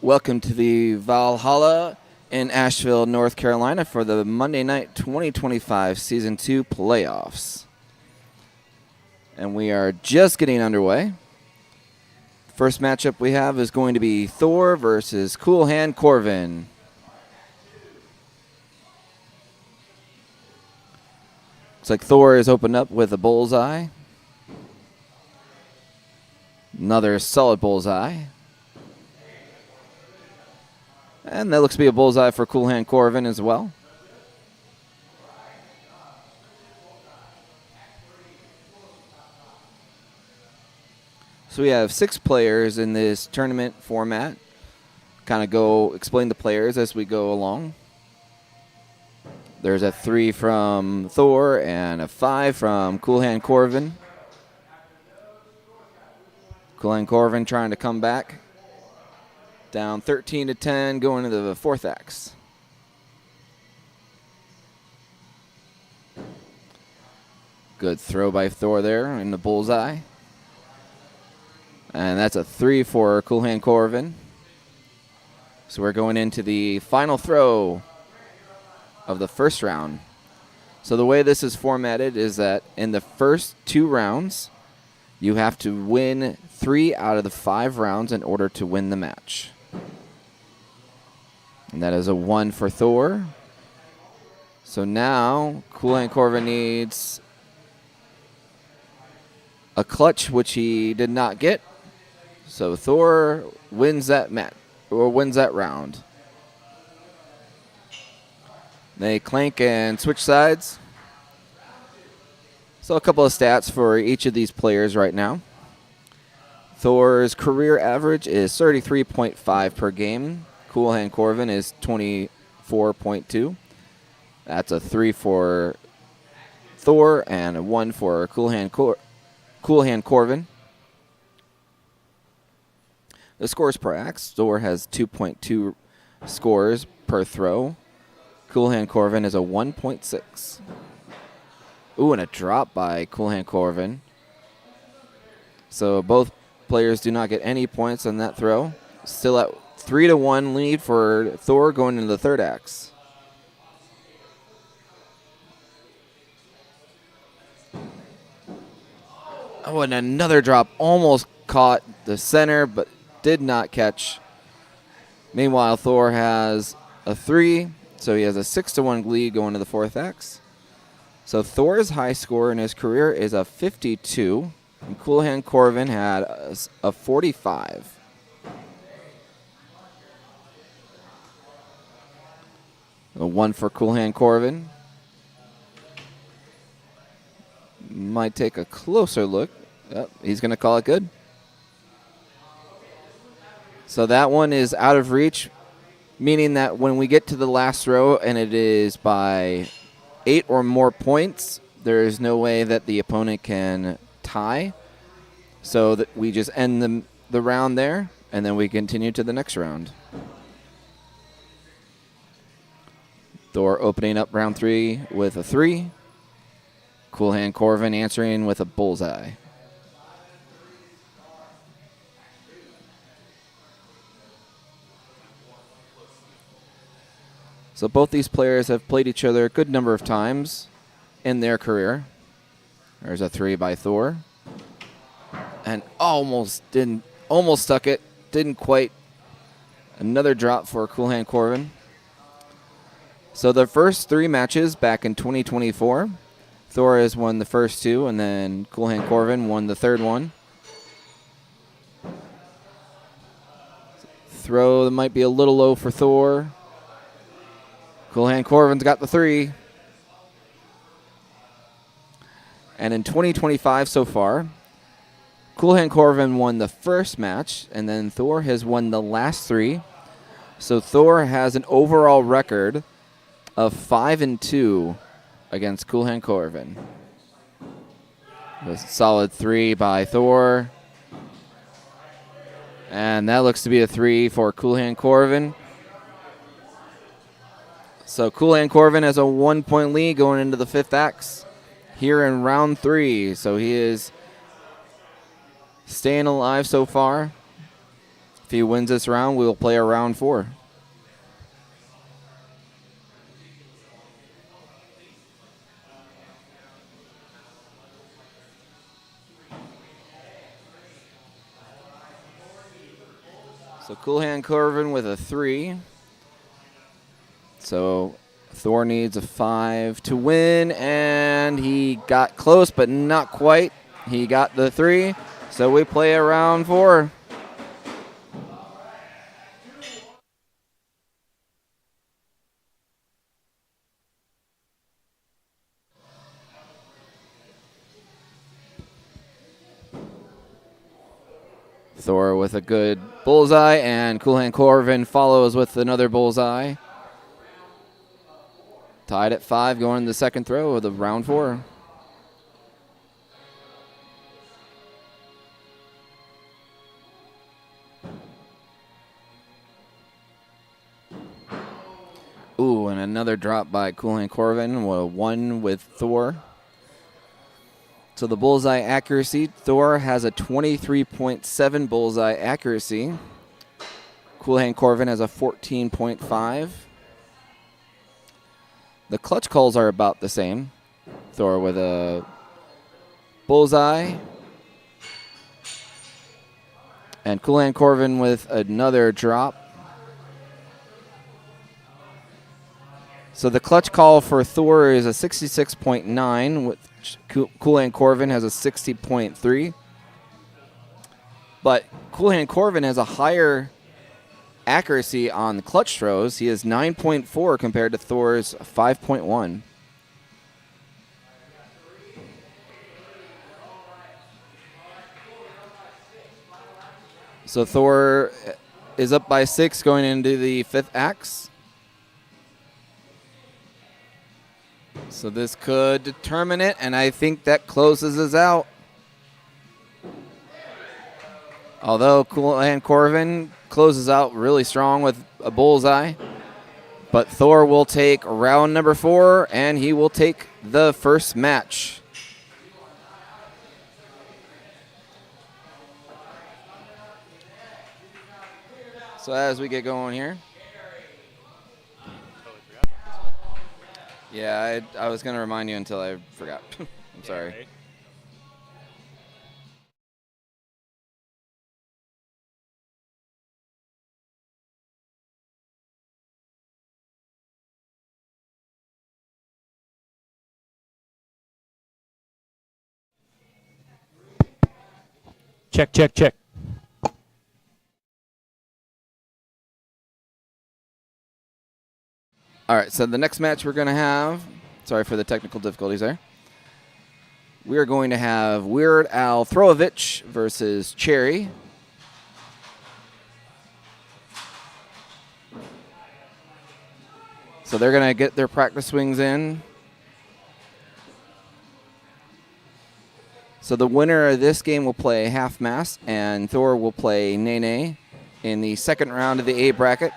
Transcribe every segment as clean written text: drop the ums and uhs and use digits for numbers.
Welcome to the Valhalla in Asheville, North Carolina for the Monday night 2025 Season 2 playoffs. And we are just getting underway. First matchup we have is going to be Thor versus Cool Hand Corvin. Looks like Thor is opened up with a bullseye. Another solid bullseye. And that looks to be a bullseye for Cool Hand Corvin as well. So we have 6 players in this tournament format. Kind of explain the players as we go along. There's a 3 from Thor and a 5 from Cool Hand Corvin. Cool Hand Corvin trying to come back. Down 13-10 going into the 4th axe. Good throw by Thor there in the bullseye. And that's a 3 for Cool Hand Corvin. So we're going into the final throw of the first round. So the way this is formatted is that in the first 2 rounds, you have to win 3 out of the 5 rounds in order to win the match. And that is a 1 for Thor. So now Cool Hand Corvin needs a clutch, which he did not get. So Thor wins that round. They clank and switch sides. So a couple of stats for each of these players right now. Thor's career average is 33.5 per game. Cool Hand Corvin is 24.2. That's a 3 for Thor and a 1 for Cool Hand Corvin. The scores per axe. Thor has 2.2 scores per throw. Cool Hand Corvin is a 1.6. Ooh, and a drop by Cool Hand Corvin. So both players do not get any points on that throw. Still at 3-1 lead for Thor going into the 3rd axe. Oh, and another drop. Almost caught the center, but did not catch. Meanwhile, Thor has a 3, so he has a 6-1 lead going to the 4th axe. So Thor's high score in his career is a 52, and Cool Hand Corvin had a 45. A 1 for Cool Hand Corvin. Might take a closer look. Yep, he's going to call it good. So that one is out of reach, meaning that when we get to the last throw and it is by 8 or more points, there is no way that the opponent can tie. So that we just end the round there, and then we continue to the next round. Thor opening up round 3 with a 3. Cool Hand Corvin answering with a bullseye. So both these players have played each other a good number of times in their career. There's a 3 by Thor. And almost stuck it. Didn't quite. Another drop for Cool Hand Corvin. So the first 3 matches back in 2024, Thor has won the first 2, and then Cool Hand Corvin won the 3rd one. Throw that might be a little low for Thor. Cool Hand Corvin's got the 3. And in 2025 so far, Cool Hand Corvin won the first match, and then Thor has won the last 3. So Thor has an overall record of 5-2 against Cool Hand Corvin. A solid 3 by Thor. And that looks to be a 3 for Cool Hand Corvin. So Cool Hand Corvin has a 1-point lead going into the 5th axe here in round 3. So he is staying alive so far. If he wins this round, we will play a round 4. So Cool Hand Corvin with a 3. So Thor needs a 5 to win, and he got close, but not quite. He got the 3, so we play a round 4. Thor with a good bullseye, and Cool Hand Corvin follows with another bullseye. Tied at 5 going in the second throw of the round 4. Ooh, and another drop by Cool Hand Corvin. 1 with Thor. So the bullseye accuracy, Thor has a 23.7 bullseye accuracy. Cool Hand Corvin has a 14.5. The clutch calls are about the same. Thor with a bullseye. And Cool Hand Corvin with another drop. So the clutch call for Thor is a 66.9, with Cool Hand Corvin has a 60.3. But Cool Hand Corvin has a higher accuracy on the clutch throws. He has 9.4 compared to Thor's 5.1. So Thor is up by 6 going into the 5th axe. So this could determine it, and I think that closes us out. Although Cool Hand Corvin closes out really strong with a bullseye. But Thor will take round number 4, and he will take the first match. So as we get going here. Yeah, I was going to remind you until I forgot. I'm sorry. Right. Check, check, check. All right, so the next match we're going to have, sorry for the technical difficulties there. We are going to have Weird Al Throovich versus Cherry. So they're going to get their practice swings in. So the winner of this game will play half mast, and Thor will play Nene in the second round of the A bracket.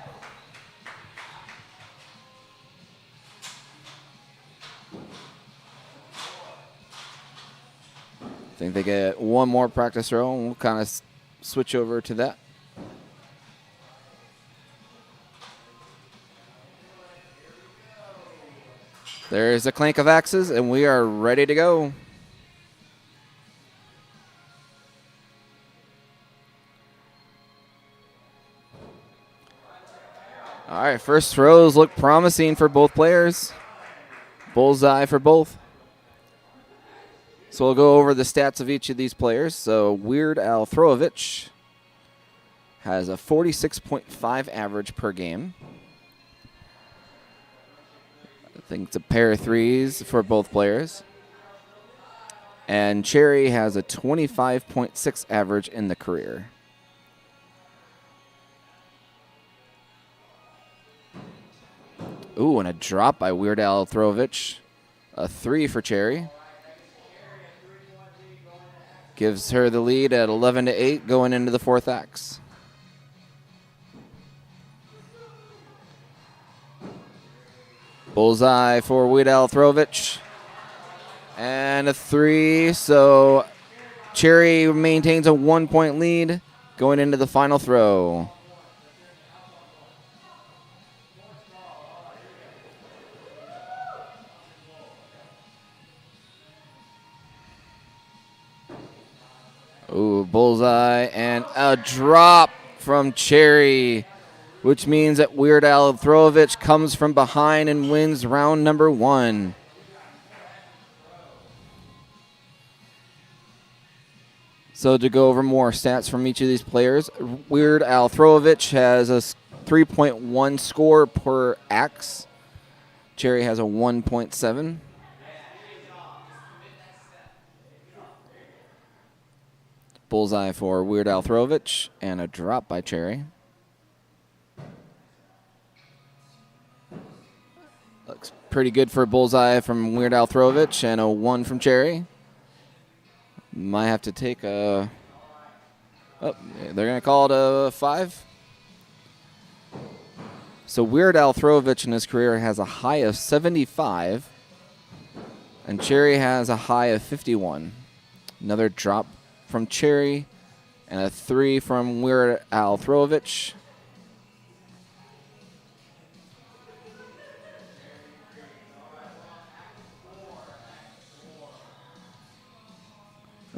I think they get one more practice row, and we'll kind of switch over to that. There's a clank of axes, and we are ready to go. All right, first throws look promising for both players. Bullseye for both. So we'll go over the stats of each of these players. So Weird Al Throovich has a 46.5 average per game. I think it's a pair of threes for both players. And Cherry has a 25.6 average in the career. Ooh, and a drop by Weird Al Throovich. A 3 for Cherry. Gives her the lead at 11-8 going into the 4th axe. Bullseye for Weird Al Throovich. And a 3. So Cherry maintains a 1-point lead. going into the final throw. Ooh, bullseye and a drop from Cherry, which means that Weird Al Throlovich comes from behind and wins round number 1. So to go over more stats from each of these players, Weird Al Throlovich has a 3.1 score per axe. Cherry has a 1.7. Bullseye for Weird Al Throlovich and a drop by Cherry. Looks pretty good for a bullseye from Weird Al Throlovich and a 1 from Cherry. Might have to take a... Oh, they're going to call it a 5. So Weird Al Throlovich in his career has a high of 75, and Cherry has a high of 51. Another drop from Cherry and a 3 from Weird Al Throlovich.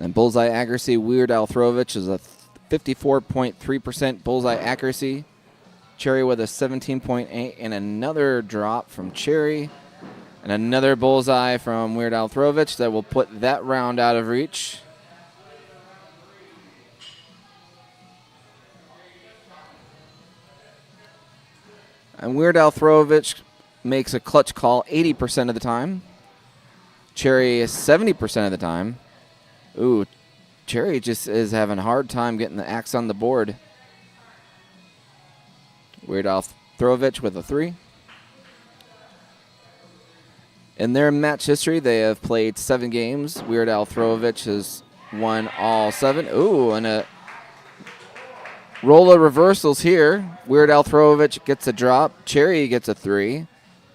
And bullseye accuracy, Weird Al Throlovich is a 54.3% bullseye accuracy. Cherry with a 17.8, and another drop from Cherry. And another bullseye from Weird Al Throlovich that will put that round out of reach. And Weird Al Throlovich makes a clutch call 80% of the time. Cherry is 70% of the time. Ooh, Cherry just is having a hard time getting the axe on the board. Weird Al Throlovich with a 3. In their match history, they have played 7 games. Weird Al Throlovich has won all 7. Ooh, and a roll of reversals here. Weird Al Throlovich gets a drop. Cherry gets a 3.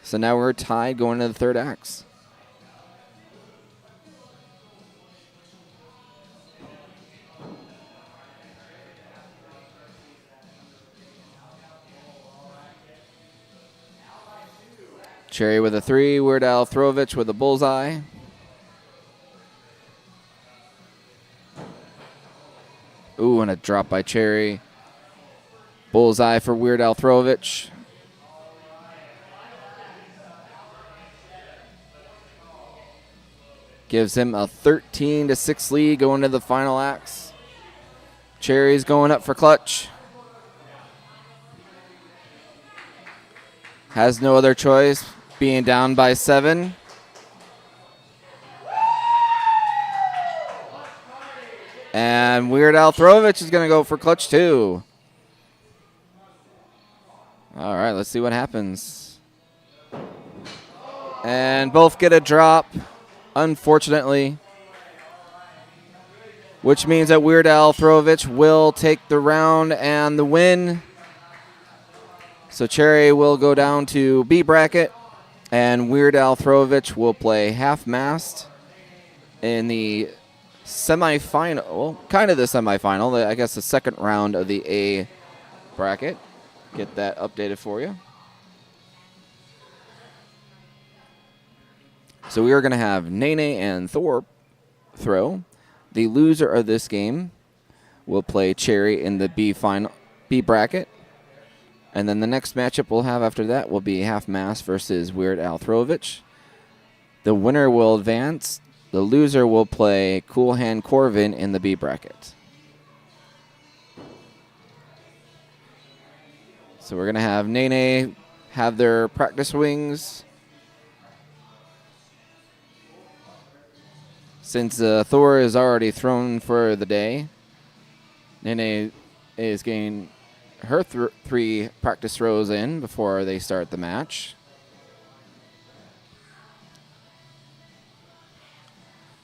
So now we're tied going to the third axe. Cherry with a 3, Weird Al Throlovich with a bullseye. Ooh, and a drop by Cherry. Bullseye for Weird Al Throlovich. Gives him a 13-6 lead going to the final axe. Cherry's going up for clutch. Has no other choice, being down by 7. And Weird Al Throlovich is going to go for clutch 2. All right, let's see what happens. And both get a drop, unfortunately, which means that Weird Al Throlovich will take the round and the win. So Cherry will go down to B bracket, and Weird Al Throlovich will play half-mast in the semifinal, well, kind of the semifinal, I guess the second round of the A bracket. Get that updated for you. So we are going to have Nene and Thor throw. The loser of this game will play Cherry in the B bracket. And then the next matchup we'll have after that will be half-mast versus Weird Al Throlovich. The winner will advance. The loser will play Cool Hand Corvin in the B bracket. So we're going to have Nene have their practice wings. Since Thor is already thrown for the day, Nene is getting her 3 practice throws in before they start the match.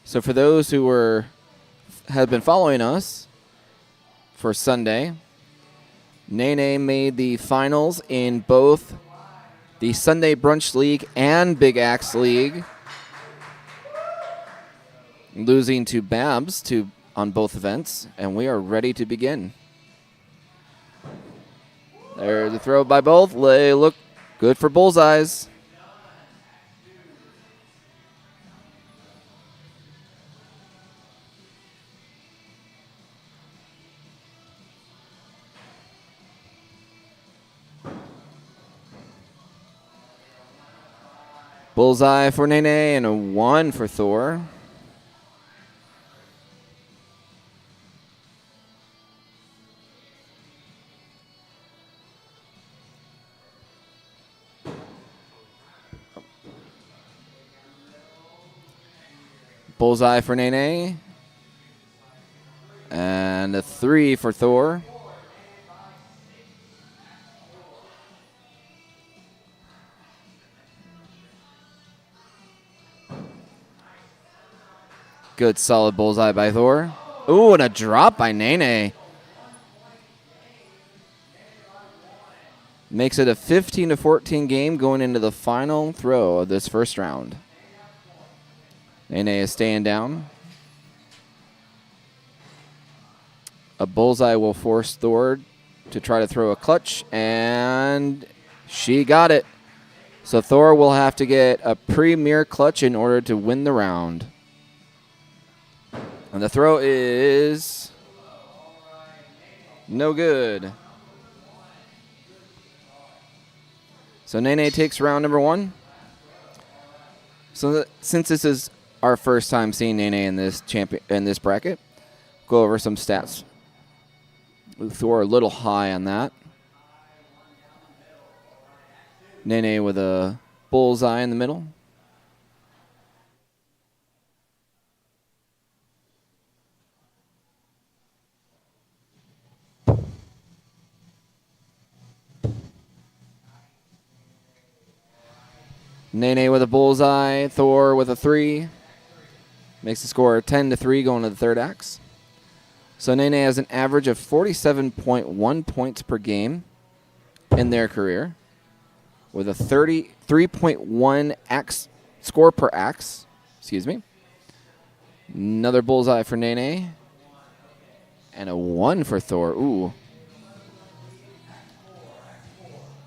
So for those who have been following us for Sunday, Nene made the finals in both the Sunday Brunch League and Big Axe League, losing to Babs on both events, and we are ready to begin. There's a throw by both. They look good for bullseyes. Bullseye for Nene and a 1 for Thor. Bullseye for Nene. And a 3 for Thor. Good solid bullseye by Thor. Ooh, and a drop by Nene. Makes it a 15-14 game going into the final throw of this first round. Nene is staying down. A bullseye will force Thor to try to throw a clutch, and she got it. So Thor will have to get a premier clutch in order to win the round. And the throw is no good. So Nene takes round number 1. So since this is our first time seeing Nene in this bracket, go over some stats. Thor a little high on that. Nene with a bullseye in the middle. Nene with a bullseye, Thor with a 3. Makes the score 10-3 going to the third axe. So Nene has an average of 47.1 points per game in their career, with a 33.1 axe score per axe. Excuse me. Another bullseye for Nene. And a 1 for Thor. Ooh.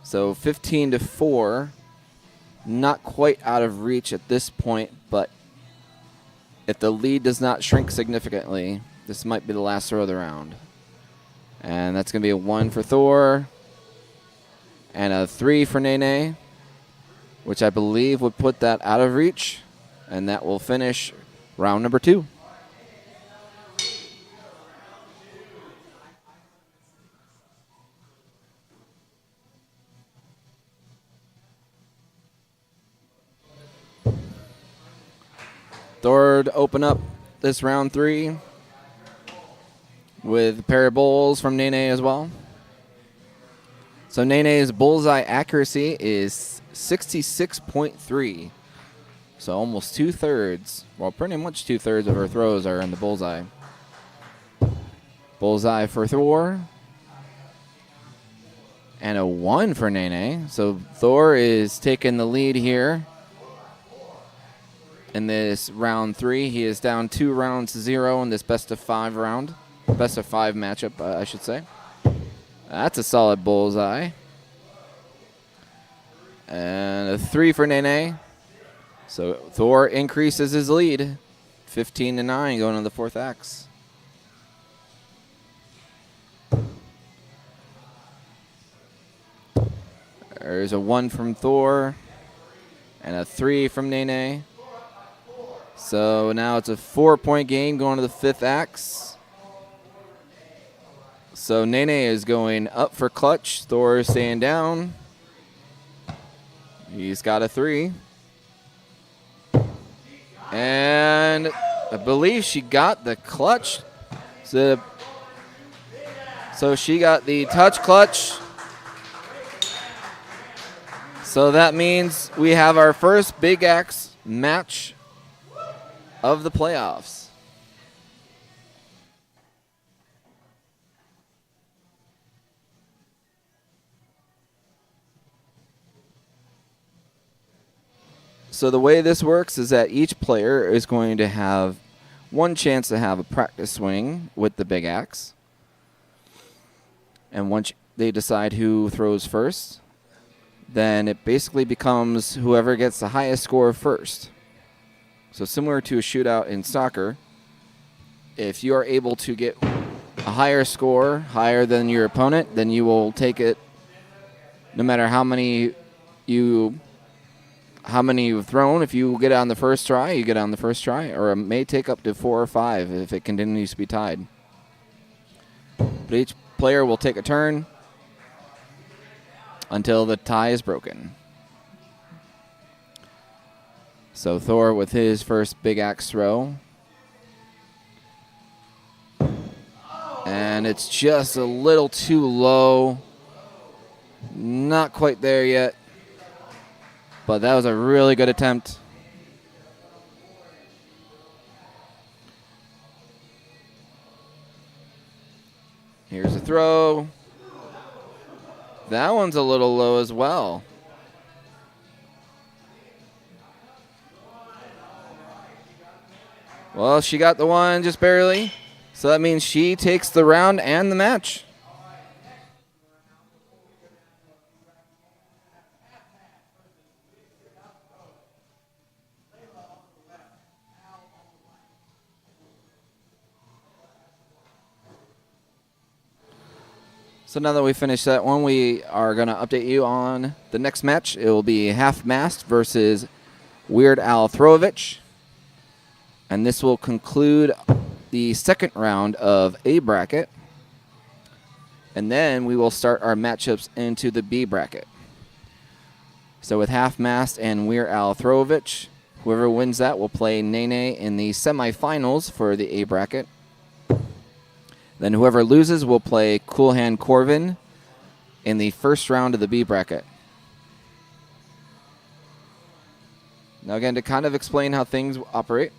So 15-4. Not quite out of reach at this point, but if the lead does not shrink significantly, this might be the last throw of the round. And that's going to be a 1 for Thor and a 3 for Nene, which I believe would put that out of reach, and that will finish round number 2. Thor to open up this round 3 with a pair of bowls from Nene as well. So Nene's bullseye accuracy is 66.3. So almost 2/3. Well, pretty much 2/3 of her throws are in the bullseye. Bullseye for Thor. And a 1 for Nene. So Thor is taking the lead here. In this round 3, he is down 2 rounds to 0 in this best of 5 round. Best of 5 matchup, I should say. That's a solid bullseye. And a 3 for Nene. So Thor increases his lead. 15-9 going on the fourth axe. There's a 1 from Thor. And a 3 from Nene. So now it's a 4-point game going to the fifth axe. So Nene is going up for clutch. Thor is staying down. He's got a 3. And I believe she got the clutch. So she got the touch clutch. So that means we have our first big axe match of the playoffs. So the way this works is that each player is going to have one chance to have a practice swing with the big axe. And they decide who throws first. Then it basically becomes whoever gets the highest score first. So similar to a shootout in soccer, if you are able to get a higher score, higher than your opponent, then you will take it no matter how many you've thrown. If you get it on the first try, you get it on the first try, or it may take up to 4 or 5 if it continues to be tied. But each player will take a turn until the tie is broken. So Thor with his first big axe throw. And it's just a little too low. Not quite there yet. But that was a really good attempt. Here's a throw. That one's a little low as well. Well, she got the one just barely. So that means she takes the round and the match. So now that we finished that one, we are going to update you on the next match. It will be Half Mast versus Weird Al Throovich. And this will conclude the second round of A bracket. And then we will start our matchups into the B bracket. So with Half Mast and Weird Al Throovich, whoever wins that will play Nene in the semifinals for the A bracket. Then whoever loses will play Cool Hand Corvin in the first round of the B bracket. Now again, to kind of explain how things operate.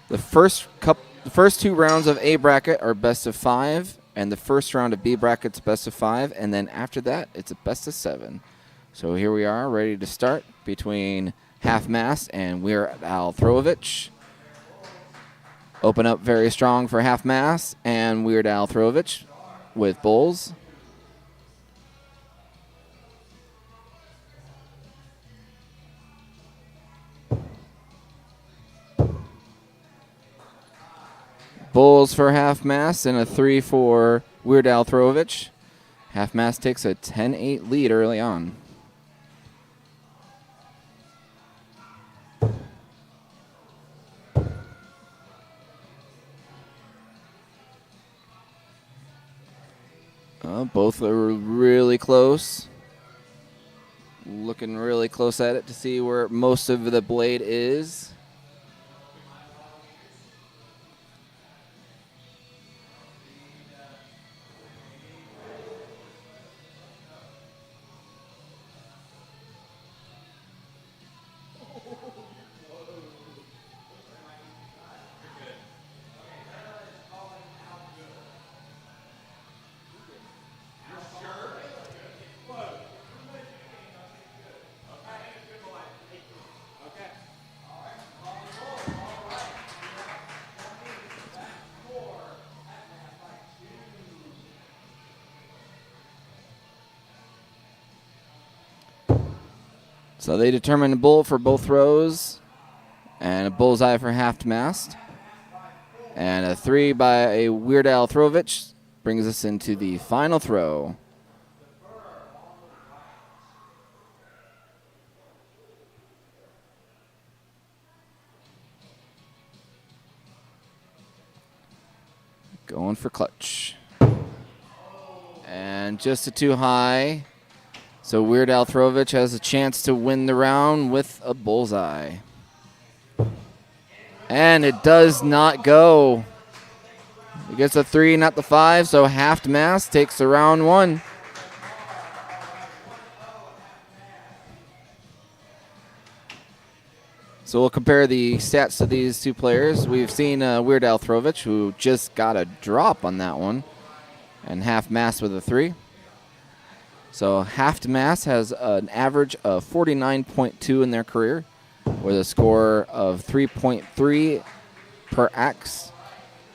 The first 2 rounds of A bracket are best of 5, and the first round of B bracket's best of 5, and then after that, it's a best of 7. So here we are, ready to start between Half Mast and Weird Al Throovich. Open up very strong for Half Mast and Weird Al Throovich with bulls. Bulls for Half Mast and a 3 for Weird Al Throovich. Half Mast takes a 10-8 lead early on. Both are really close. Looking really close at it to see where most of the blade is. So they determine a bull for both throws, and a bullseye for Half Mast. And a 3 by a Weird Al Throovich brings us into the final throw. Going for clutch. And just a too high. So Weird Al Throovich has a chance to win the round with a bullseye. And it does not go. He gets a 3, not the 5, so Half Mast takes the round 1. So we'll compare the stats to these two players. We've seen Weird Al Throovich, who just got a drop on that one, and Half Mast with a 3. So Half Mast has an average of 49.2 in their career, with a score of 3.3 per axe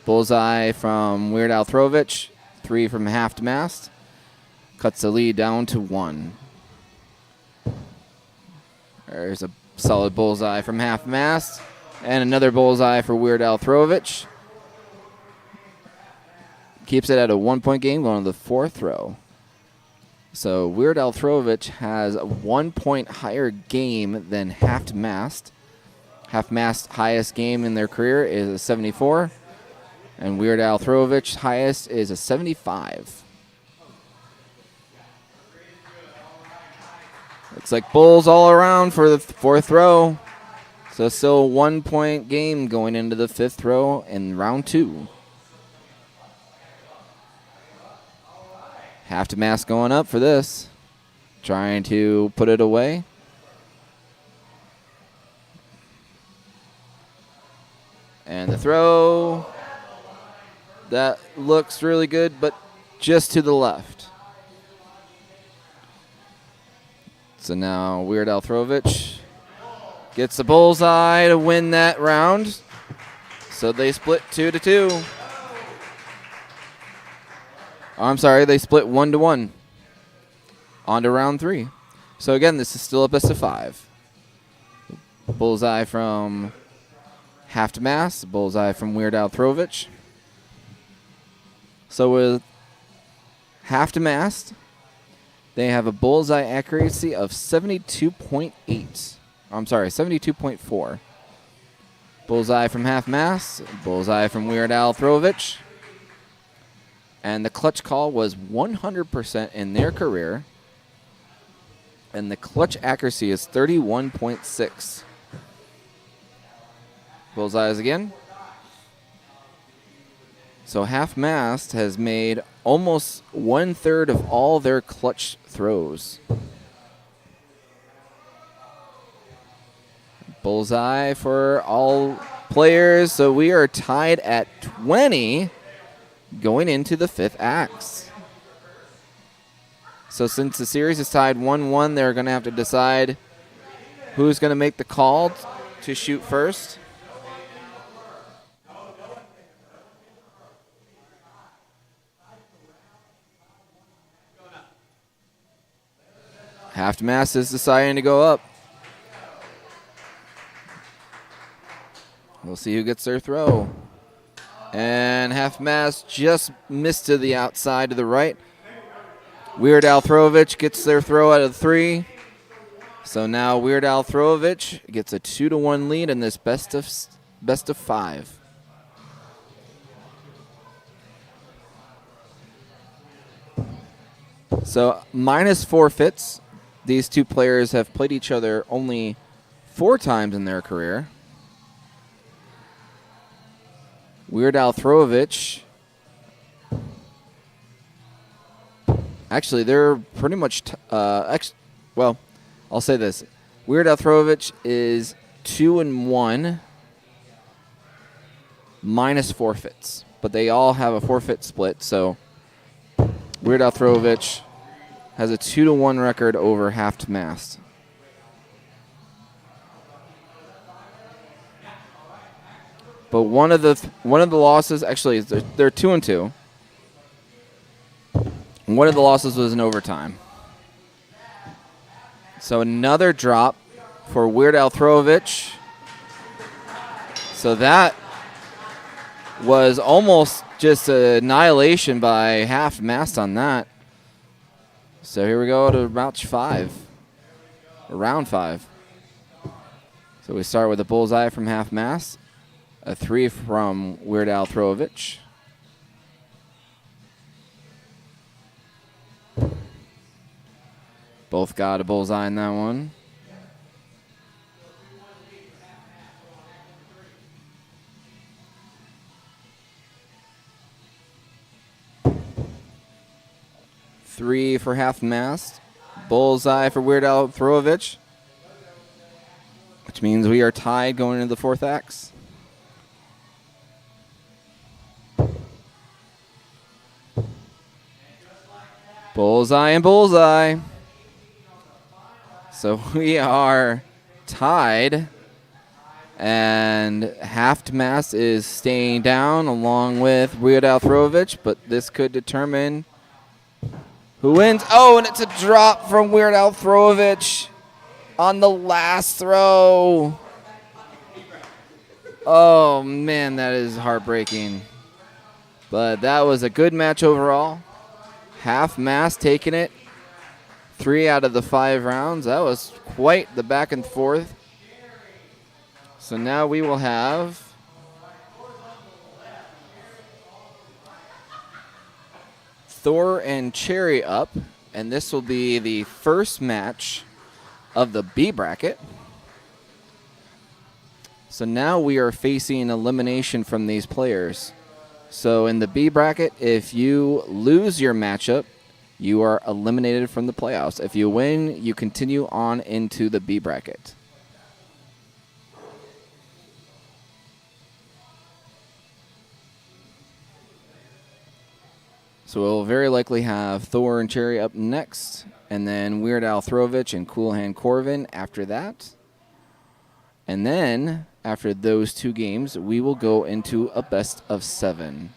Bullseye from Weird Al Throvich. 3 from half to mast. Cuts the lead down to 1. There's a solid bullseye from half mast. And another bullseye for Weird Al Throvich. Keeps it at a 1-point game going to the 4th throw. So Weird Al Throvich has a 1 point higher game than half to mast. Half mast highest game in their career is a 74. And Weird Al Throvich's highest is a 75. Looks like bulls all around for the 4th throw. So still a 1 point game going into the 5th throw in round 2. Half to mast going up for this. Trying to put it away. And the throw. That looks really good, but just to the left. So now Weird Al Throvich gets the bullseye to win that round. So they split 2-2. I'm sorry, they split 1-1. On to round 3. So again, this is still a best of 5. Bullseye from half to mast, bullseye from Weird Al Throvich. So with half to mast, they have a bullseye accuracy of 72.8. I'm sorry, 72.4. Bullseye from half mast, bullseye from Weird Al Throvich. And the clutch call was 100% in their career. And the clutch accuracy is 31.6. Bullseyes again. So half mast has made almost 1/3 of all their clutch throws. Bullseye for all players. So we are tied at 20. Going into the 5th axe. So since the series is tied 1-1, they're going to have to decide who's going to make the call to shoot first. Half to mast is deciding to go up. We'll see who gets their throw. And half mast just missed to the outside to the right. Weird Al Throvich gets their throw out of 3. So now Weird Al Throvich gets a 2-1 lead in this best of 5. So minus forfeits. These two players have played each other only 4 times in their career. Weird Al Throvich. Actually, they're pretty much. Well, I'll say this: Weird Al Throvich is 2-1, minus forfeits, but they all have a forfeit split. So Weird Al Throvich has a 2-1 record over half to mast. But one of the losses, actually, they're 2-2. One of the losses was in overtime. So another drop for Weird Al Throvich. So that was almost just an annihilation by half mast on that. So here we go to round 5. So we start with a bullseye from half mast. A 3 from Weird Al Throvich. Both got a bullseye in that one. Three for half mast. Bullseye for Weird Al Throvich. Which means we are tied going into the 4th axe. Bullseye and bullseye. So we are tied And Half Mast is staying down along with Weird Al Throvich, but this could determine who wins. Oh, and it's a drop from Weird Al Throvich on the last throw. Oh, man, that is heartbreaking. But that was a good match overall. Half Mast taking it 3 out of the 5 rounds. That was quite the back and forth. So now we will have Thor and Cherry up, and this will be the first match of the B bracket. So now we are facing elimination from these players. So in the B bracket, if you lose your matchup, you are eliminated from the playoffs. If you win, you continue on into the B bracket. So we'll very likely have Thor and Cherry up next, and then Weird Al Throvich and Cool Hand Corvin after that. And then, after those 2 games, we will go into a best of 7.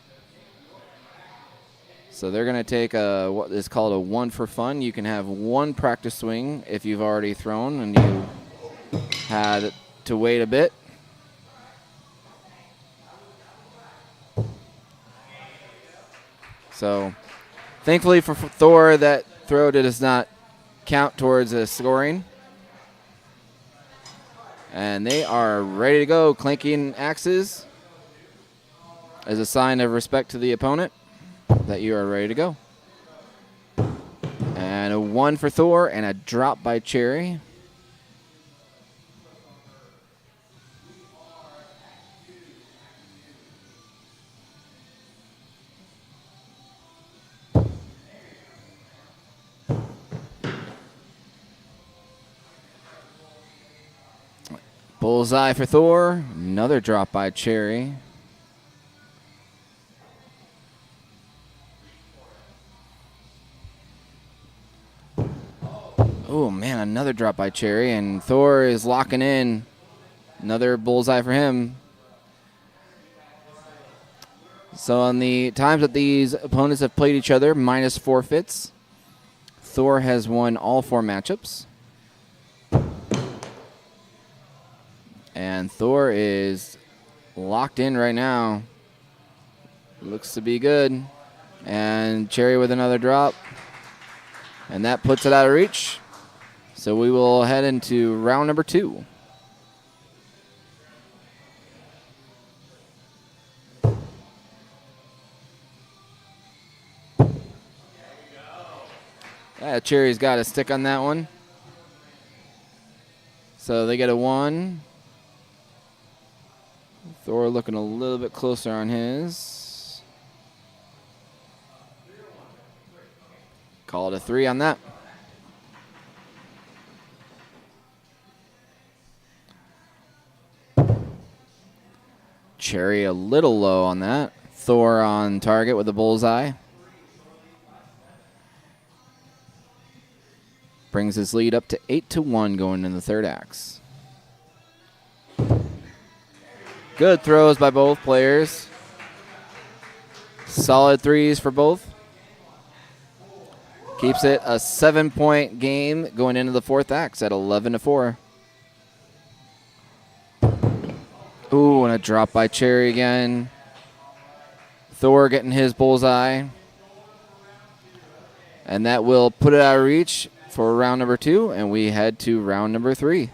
So they're going to take what is called a 1 for fun. You can have 1 practice swing if you've already thrown and you had to wait a bit. So, thankfully for Thor, that throw does not count towards scoring. And they are ready to go, clanking axes as a sign of respect to the opponent that you are ready to go. And a 1 for Thor and a drop by Cherry. Bullseye for Thor. Another drop by Cherry. Oh, man, another drop by Cherry. And Thor is locking in. Another bullseye for him. So on the times that these opponents have played each other, minus forfeits, Thor has won all 4 matchups. And Thor is locked in right now. Looks to be good. And Cherry with another drop. And that puts it out of reach. So we will head into round number 2. Cherry's got a stick on that one. So they get a 1. Thor looking a little bit closer on his. Call it a 3 on that. Cherry a little low on that. Thor on target with a bullseye. Brings his lead up to 8-1 going in the third axe. Good throws by both players. Solid threes for both. Keeps it a 7-point game going into the fourth axe at 11-4. Ooh, and a drop by Cherry again. Thor getting his bullseye. And that will put it out of reach for round number 2, and we head to round number 3.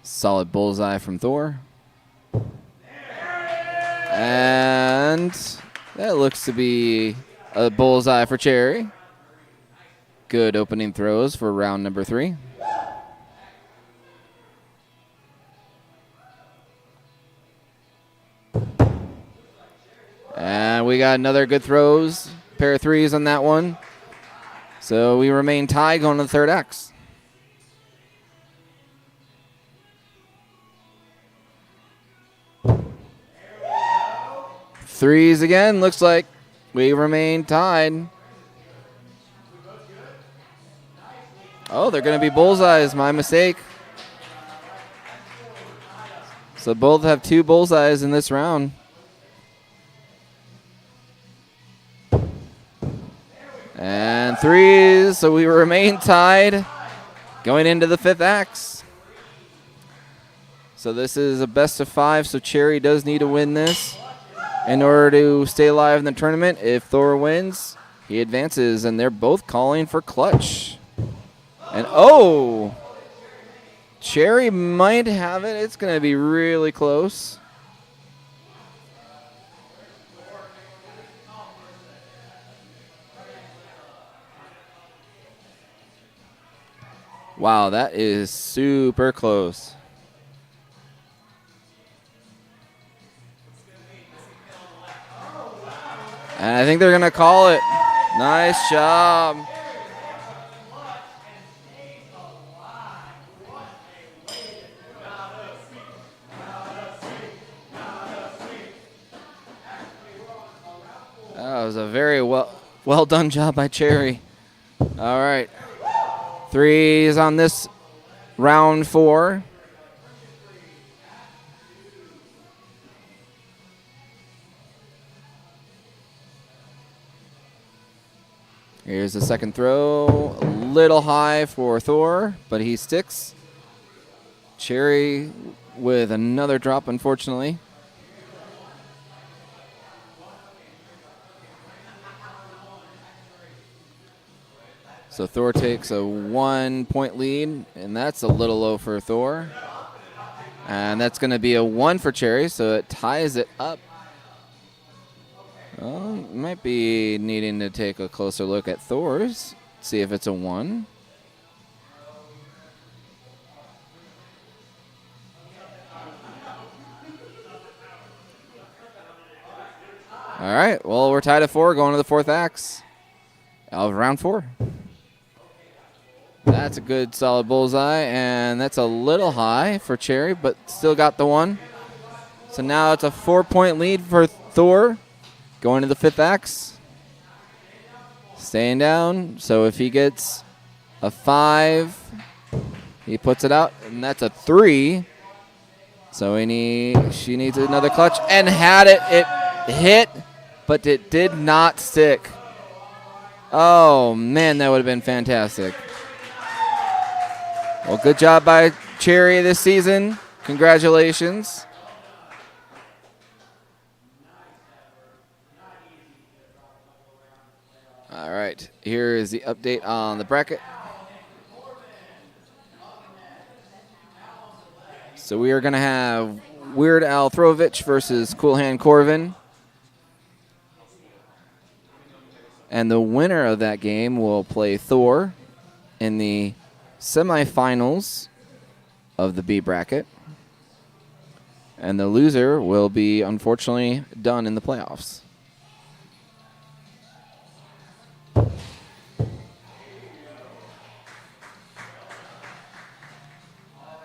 Solid bullseye from Thor. And that looks to be a bullseye for Cherry. Good opening throws for round number 3. And we got another good throws. Pair of threes on that one. So we remain tied going to the third axe. Threes again. Looks like we remain tied. Oh, they're going to be bullseyes. My mistake. So both have 2 bullseyes in this round. And 3s, so we remain tied going into the 5th axe. So this is a best of 5, so Cherry does need to win this in order to stay alive in the tournament. If Thor wins, he advances, and they're both calling for clutch. And oh, Cherry might have it. It's going to be really close. Wow, that is super close. And I think they're going to call it. Nice job. That was a very well done job by Cherry. All right. 3s on this round 4. Here's the second throw. A little high for Thor, but he sticks. Cherry with another drop, unfortunately. So Thor takes a 1-point lead, and that's a little low for Thor. And that's going to be a 1 for Cherry, so it ties it up. Well, might be needing to take a closer look at Thor's, see if it's a 1. All right, well, we're tied at 4 going to the 4th axe of round 4. That's a good solid bullseye, and that's a little high for Cherry, but still got the 1. So now it's a 4-point lead for Thor going to the 5th axe. Staying down, so if he gets a 5, he puts it out, and that's a 3. So she needs another clutch, and had it. It hit, but it did not stick. Oh, man, that would have been fantastic. Well, good job by Cherry this season. Congratulations. All right, here is the update on the bracket. So we are going to have Weird Al Throvich versus Cool Hand Corvin. And the winner of that game will play Thor in the semifinals of the B bracket. And the loser will be, unfortunately, done in the playoffs.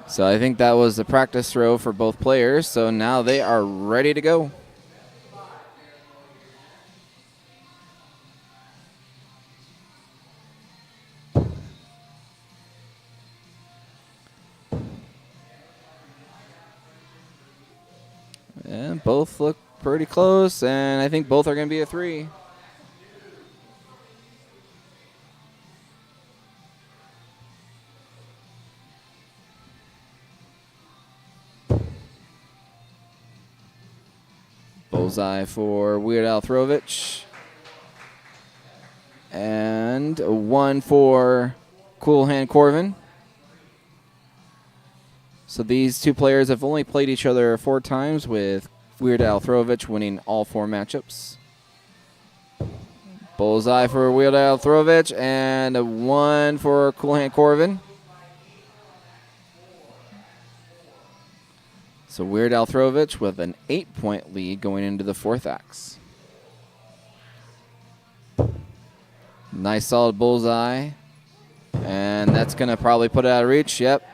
So I think that was the practice throw for both players. So now they are ready to go. And both look pretty close, and I think both are going to be a 3. Bullseye for Weird Al Throvich. And a 1 for Cool Hand Corvin. So these two players have only played each other 4 times, with Weird Al Throvich winning all 4 matchups. Bullseye for Weird Al Throvich, and a 1 for Cool Hand Corvin. So Weird Al Throvich with an 8-point lead going into the 4th axe. Nice solid bullseye. And that's going to probably put it out of reach. Yep.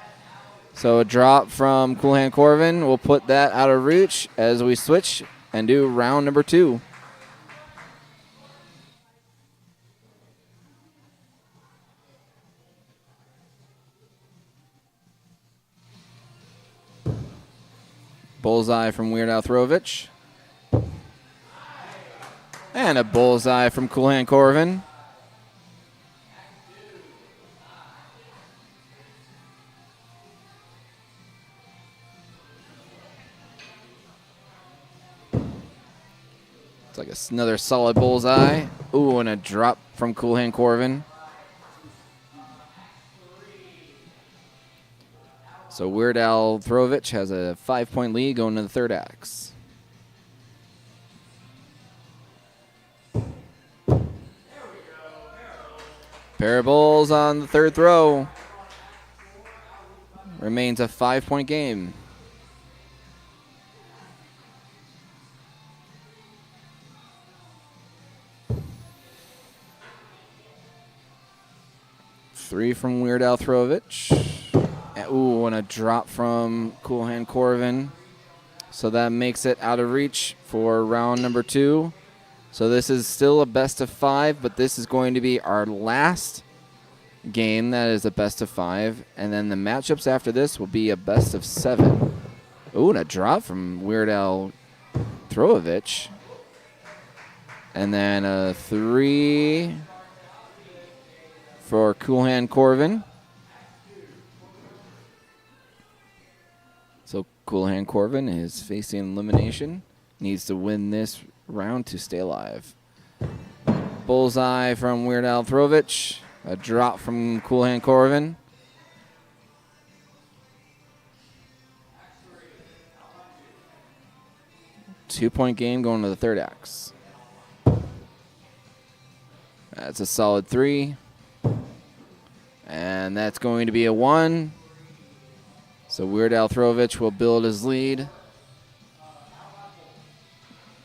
So a drop from Cool Hand Corvin will put that out of reach as we switch and do round number 2. Bullseye from Weird Al Throvich. And a bullseye from Cool Hand Corvin. It's like another solid bullseye. Ooh, and a drop from Cool Hand Corvin. So Weird Al Throvich has a 5-point lead going to the third acts. Pair of bulls on the third throw. Remains a 5-point game. Three from Weird Al Throvich. Ooh, and a drop from Cool Hand Corvin. So that makes it out of reach for round number 2. So this is still a best of 5, but this is going to be our last game that is a best of 5. And then the matchups after this will be a best of 7. Ooh, and a drop from Weird Al Throvich. And then a 3 for Cool Hand Corvin. So Cool Hand Corvin is facing elimination. Needs to win this round to stay alive. Bullseye from Weird Al Throvich. A drop from Cool Hand Corvin. Two-point game going to the third acts. That's a solid 3. And that's going to be a 1. So Weird Al Throvich will build his lead.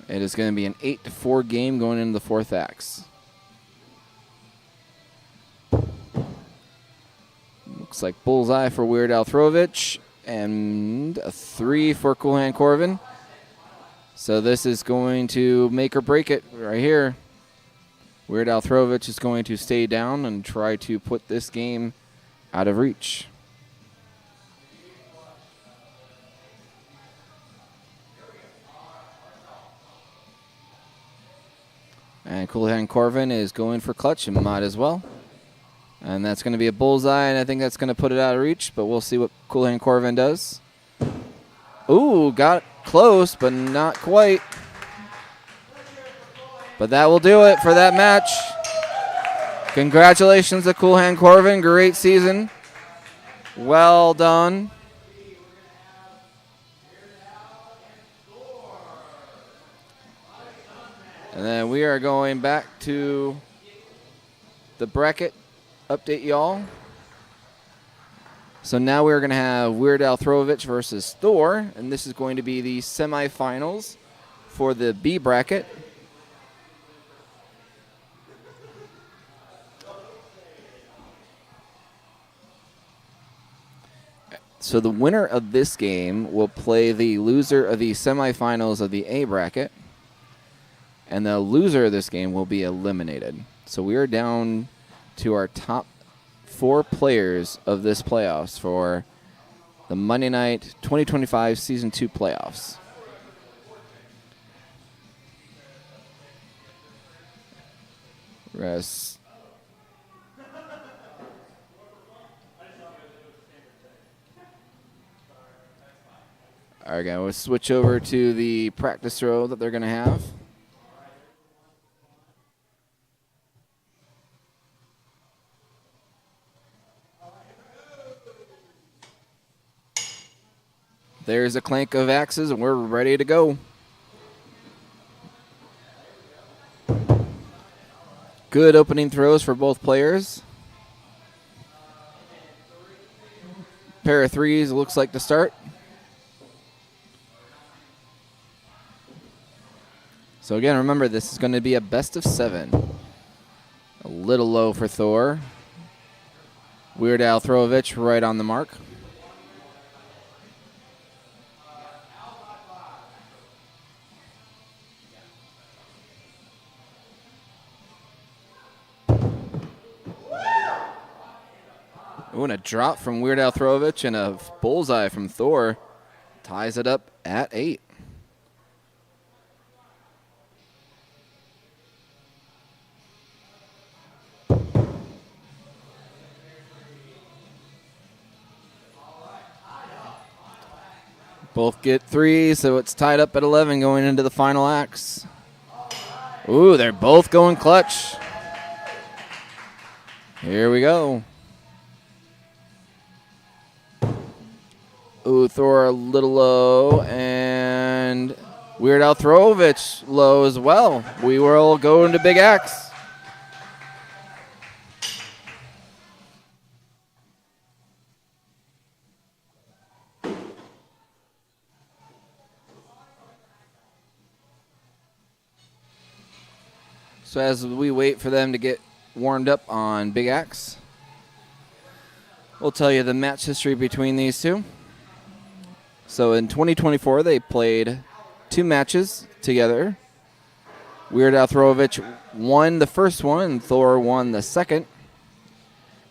It is going to be an 8-4 game going into the fourth acts. Looks like bullseye for Weird Al Throvich and a 3 for Cool Hand Corvin. So this is going to make or break it right here. Weird Al Throvich is going to stay down and try to put this game out of reach. And Cool Hand Corvin is going for clutch and might as well. And that's going to be a bullseye, and I think that's going to put it out of reach, but we'll see what Cool Hand Corvin does. Ooh, got close, but not quite. But that will do it for that match. Congratulations to Cool Hand Corvin. Great season. Well done. And then we are going back to the bracket update, y'all. So now we're going to have Weird Al Throvich versus Thor, and this is going to be the semifinals for the B bracket. So the winner of this game will play the loser of the semifinals of the A bracket. And the loser of this game will be eliminated. So we are down to our top 4 players of this playoffs for the Monday Night 2025 Season 2 playoffs. Rest. All right, guys, we'll switch over to the practice throw that they're going to have. There's a clank of axes, and we're ready to go. Good opening throws for both players. Pair of 3s, it looks like, to start. So again, remember, this is going to be a best of 7. A little low for Thor. Weird Al Throvich right on the mark. Ooh, and a drop from Weird Al Throvich and a bullseye from Thor. ties it up at 8. Both get 3, so it's tied up at 11 going into the final acts. Ooh, they're both going clutch. Here we go. Ooh, Thor a little low, and Weird Al Throvich low as well. We will go into Big X. So as we wait for them to get warmed up on Big X, we'll tell you the match history between these two. So in 2024, they played 2 matches together. Weird Al Throvich won the first one, and Thor won the second.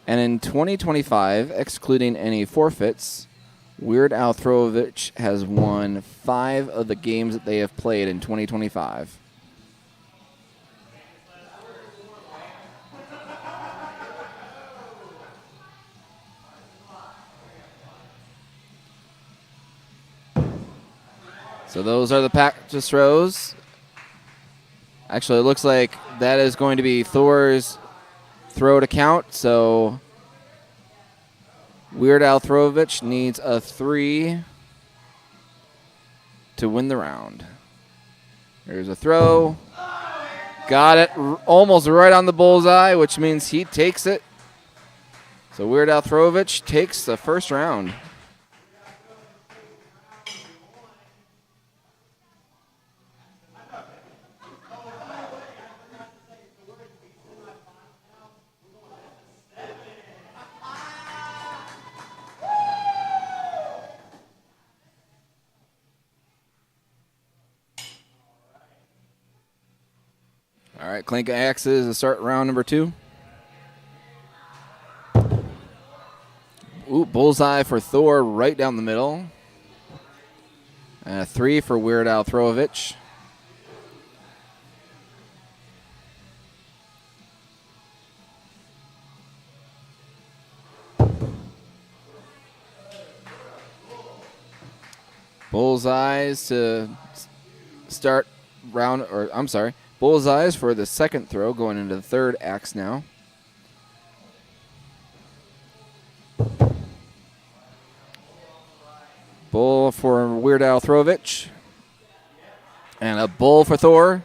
And in 2025, excluding any forfeits, Weird Al Throvich has won 5 of the games that they have played in 2025. So those are the practice throws. Actually, it looks like that is going to be Thor's throw to count. So Weird Al Throvich needs a 3 to win the round. There's a throw. Got it almost right on the bullseye, which means he takes it. So Weird Al Throvich takes the first round. All right, clink of axes to start round number 2. Ooh, bullseye for Thor right down the middle. And a 3 for Weird Al Throvich. Bullseyes to start round, or I'm sorry, bullseyes for the second throw going into the third axe now. Bull for Weird Al Throvich. And a bull for Thor.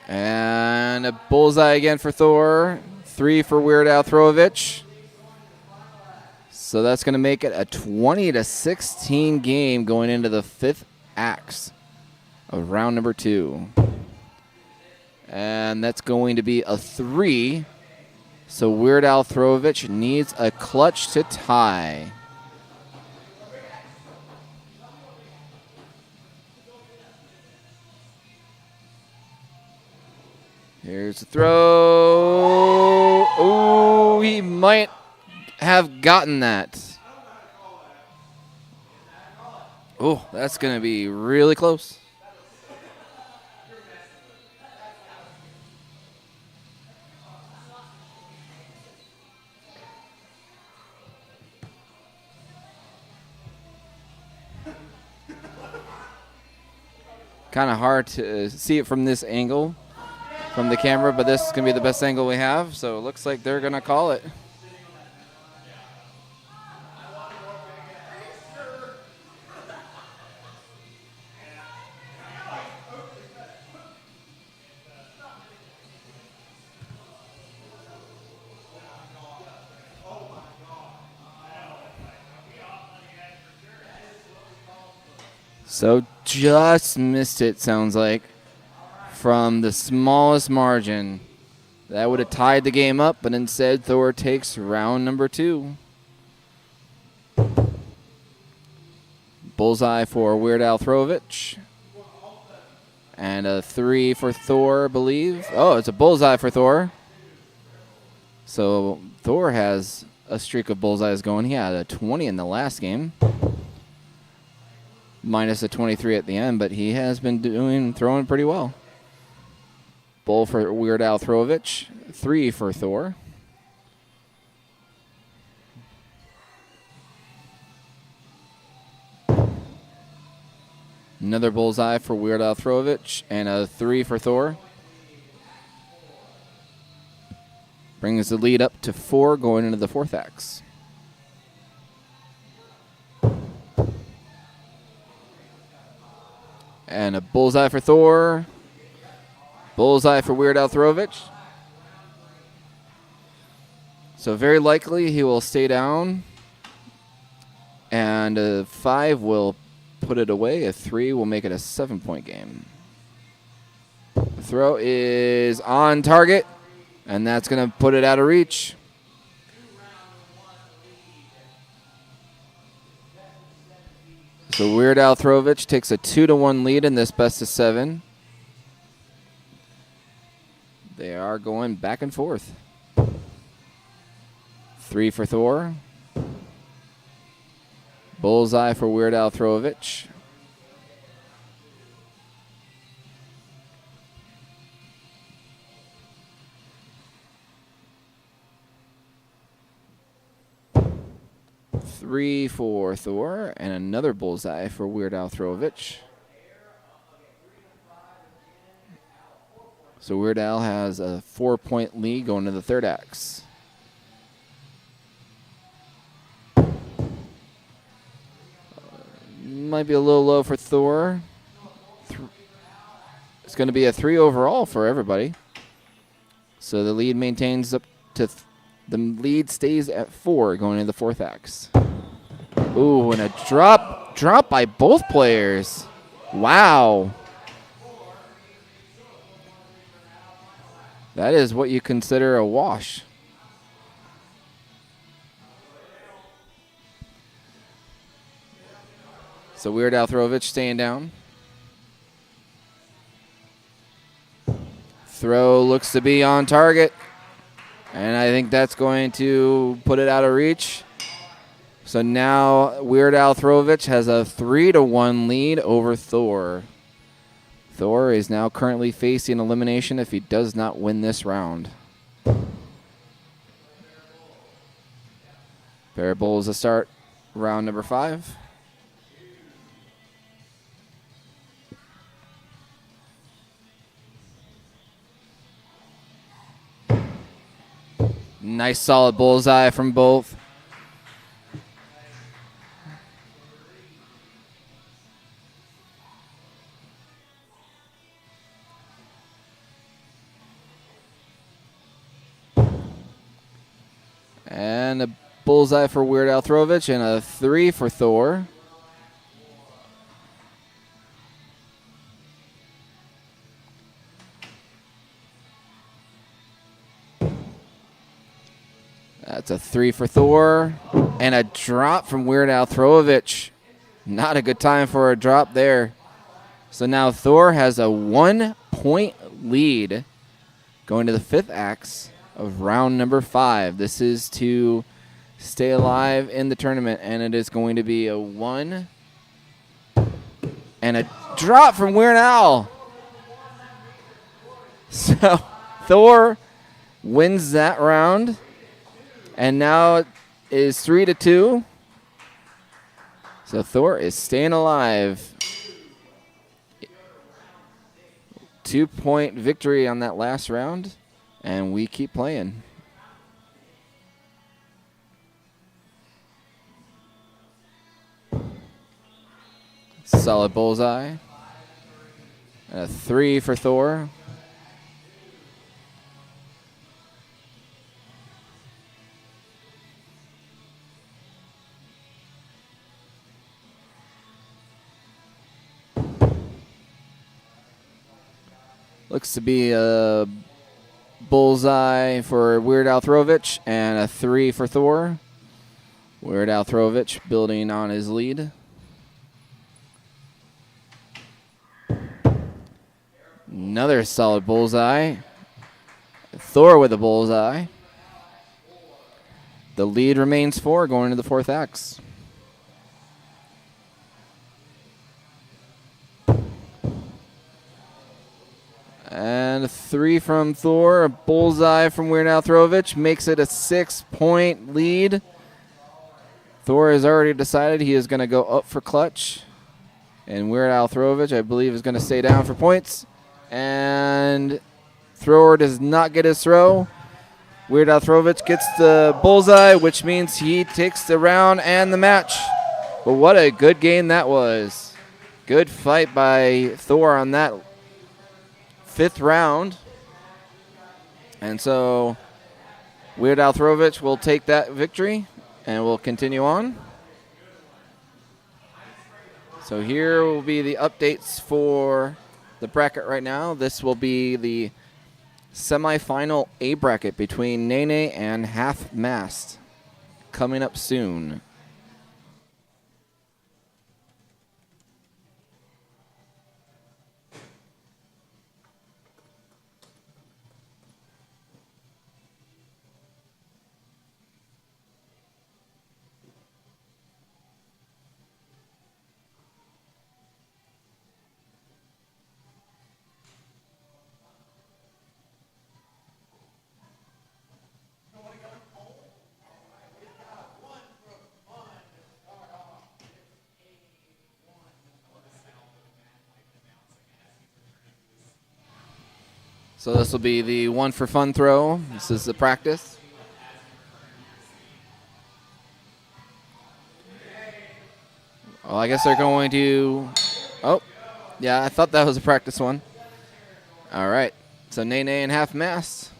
And a bullseye again for Thor. 3 for Weird Al Throvich. So that's going to make it a 20-16 game going into the 5th axe of round number 2. And that's going to be a 3. So Weird Al Throvich needs a clutch to tie. Here's the throw. Ooh, he might have gotten that. Oh, that's going to be really close. Kind of hard to see it from this angle, from the camera, but this is going to be the best angle we have, so it looks like they're going to call it. So just missed it, sounds like, from the smallest margin. That would have tied the game up, but instead Thor takes round number 2. Bullseye for Weird Al Throvich. And a 3 for Thor, I believe. Oh, it's a bullseye for Thor. So Thor has a streak of bullseyes going. He had a 20 in the last game. Minus a 23 at the end, but he has been throwing pretty well. Bull for Weird Al Throvich. 3 for Thor. Another bullseye for Weird Al Throvich and a 3 for Thor. Brings the lead up to 4 going into the 4th axe. And a bullseye for Thor. Bullseye for Weird Al Throvich. So very likely he will stay down. And a 5 will put it away. A 3 will make it a 7-point game. The throw is on target. And that's going to put it out of reach. So Weird Al Throvich takes a 2-1 lead in this best of 7. They are going back and forth. 3 for Thor. Bullseye for Weird Al Throvich. Three for Thor, and another bullseye for Weird Al Throvich. So Weird Al has a 4-point lead going to the 3rd axe. Might be a little low for Thor. It's going to be a 3 overall for everybody. So the lead maintains up to the lead stays at 4 going into the 4th axe. Ooh, and a drop by both players. Wow. That is what you consider a wash. So Weird Al Throvich staying down. Throw looks to be on target. And I think that's going to put it out of reach. So now Weird Al Throvich has a 3-1 lead over Thor. Thor is now currently facing elimination if he does not win this round. Pair of bulls to start round number 5. Nice solid bullseye from both. And a bullseye for Weird Al Throvich and a 3 for Thor. That's a 3 for Thor. And a drop from Weird Al Throvich. Not a good time for a drop there. So now Thor has a 1-point lead going to the 5th axe of round number 5. This is to stay alive in the tournament, and it is going to be a 1 and a drop from Weird Al. So Thor wins that round, and now it is 3-2. So Thor is staying alive. 2-point victory on that last round. And we keep playing. Solid bullseye. And a 3 for Thor. Looks to be a bullseye for Weird Al Throvich and a 3 for Thor. Weird Al Throvich building on his lead. Another solid bullseye. Thor with a bullseye. The lead remains 4 going into the 4th axe. And a 3 from Thor. A bullseye from Weird Al Throvich makes it a 6-point lead. Thor has already decided he is going to go up for clutch. And Weird Al Throvich, I believe, is going to stay down for points. And thrower does not get his throw. Weird Al Throvich gets the bullseye, which means he takes the round and the match. But what a good game that was. Good fight by Thor on that 5th round. And so Weird Al Throvich will take that victory and we'll continue on. So here will be the updates for the bracket right now. This will be the semifinal A bracket between Nene and Half Mast coming up soon. So this will be the 1 for fun throw. This is the practice. Well, I guess they're going to... Oh, yeah, I thought that was a practice one. All right, so Nene and Half Mast.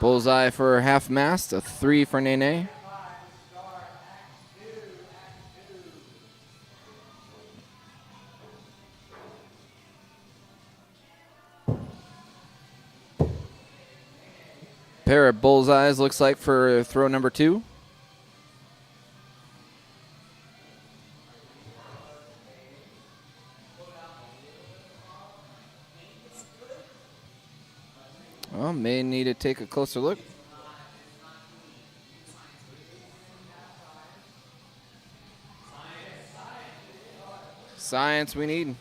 Bullseye for Half Mast, a 3 for Nene. Pair of bullseyes looks like for throw number 2. Well, may need to take a closer look. Science we need.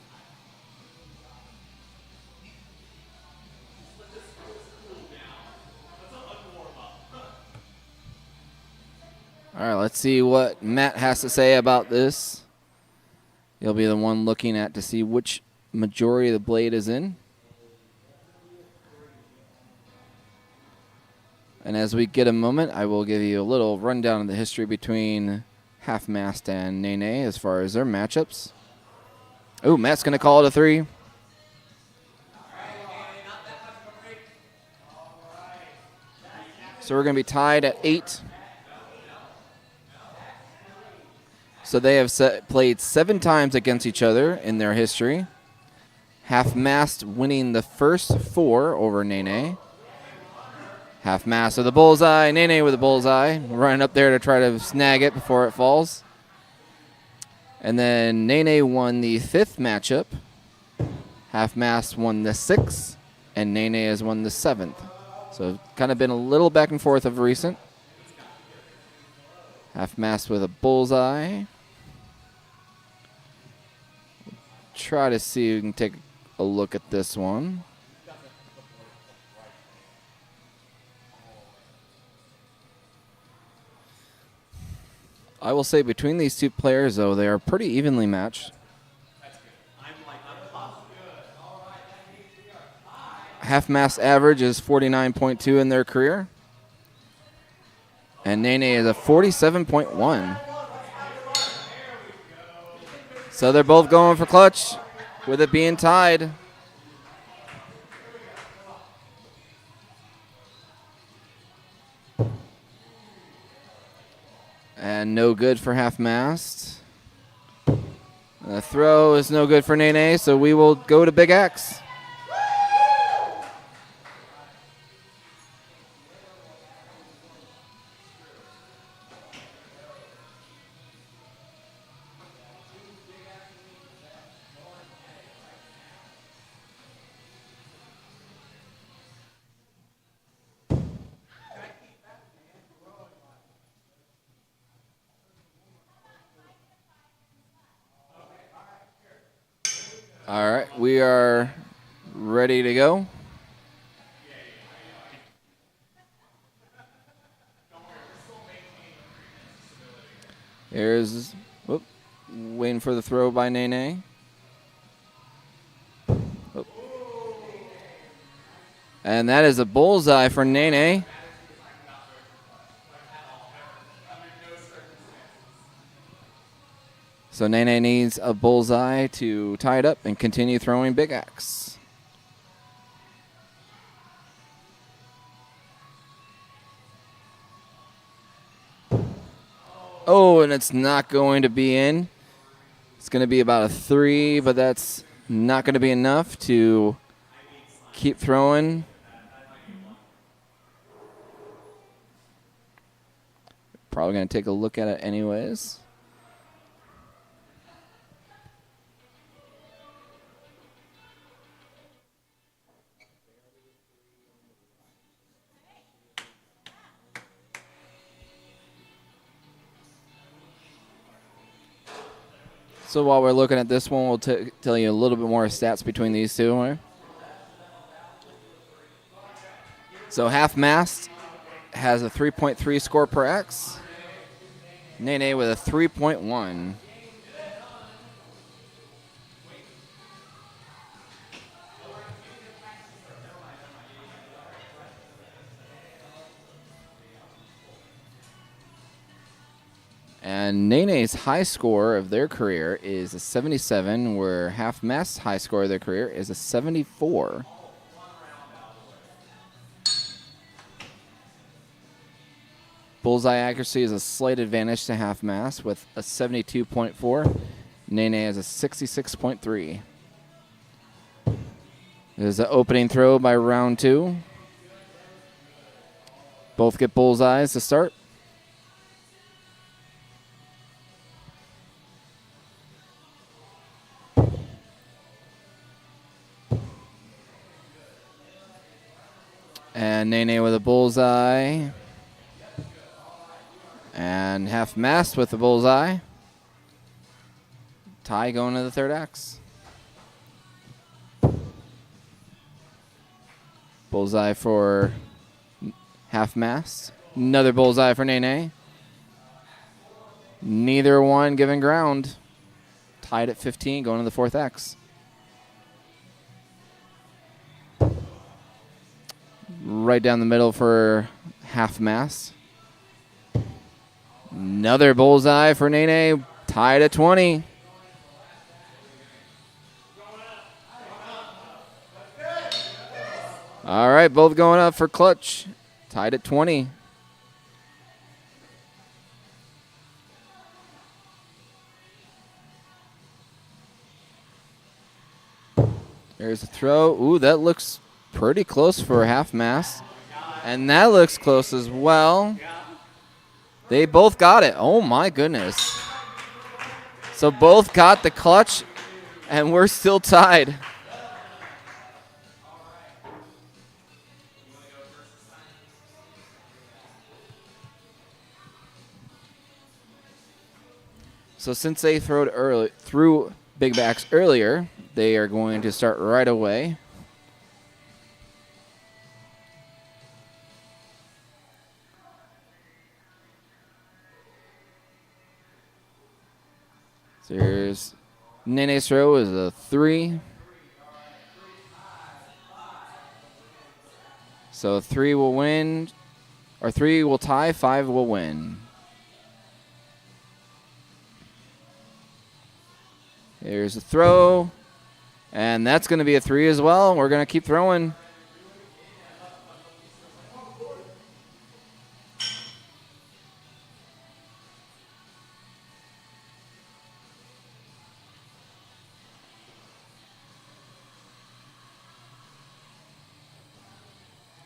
All right, let's see what Matt has to say about this. He'll be the one looking at to see which majority of the blade is in. And as we get a moment, I will give you a little rundown of the history between Half Mast and Nene as far as their matchups. Oh, Matt's going to call it a 3. So we're going to be tied at 8. So they have played 7 times against each other in their history. Half Mast winning the first 4 over Nene. Half Mast with a bullseye, Nene with a bullseye, running up there to try to snag it before it falls. And then Nene won the 5th matchup. Half Mast won the 6th, and Nene has won the 7th. So kind of been a little back and forth of recent. Half Mast with a bullseye. Try to see if we can take a look at this one. I will say between these two players, though, they are pretty evenly matched. Half Mast average is 49.2 in their career. And Nene is a 47.1. So they're both going for clutch with it being tied. And no good for Half Mast. The throw is no good for Nene, so we will go to Big X. All right, we are ready to go. Here's, waiting for the throw by Nene. Whoop. And that is a bullseye for Nene. So Nene needs a bullseye to tie it up and continue throwing Big Axe. Oh, and it's not going to be in. It's going to be about a 3, but that's not going to be enough to keep throwing. Probably going to take a look at it anyways. So while we're looking at this one, we'll tell you a little bit more stats between these two. So Half Mast has a 3.3 score per X. Nene with a 3.1. And Nene's high score of their career is a 77, where Half Mast's high score of their career is a 74. Bullseye accuracy is a slight advantage to Half Mast with a 72.4. Nene has a 66.3. There's an opening throw by round 2. Both get bullseyes to start. And Nene with a bullseye. And Half Mast with the bullseye. Tie going to the third X. Bullseye for Half Mast. Another bullseye for Nene. Neither one giving ground. Tied at 15 going to the fourth X. Right down the middle for Half Mast. Another bullseye for Nene, tied at 20. All right, both going up for clutch, tied at 20. There's a throw. Ooh, that looks pretty close for Half Mast. And that looks close as well. They both got it. Oh, my goodness. So both got the clutch, and we're still tied. So since they threw Big Backs earlier, they are going to start right away. So here's Nene's throw is a 3. So 3 will win, or 3 will tie, 5 will win. Here's a throw, and that's going to be a 3 as well. We're going to keep throwing.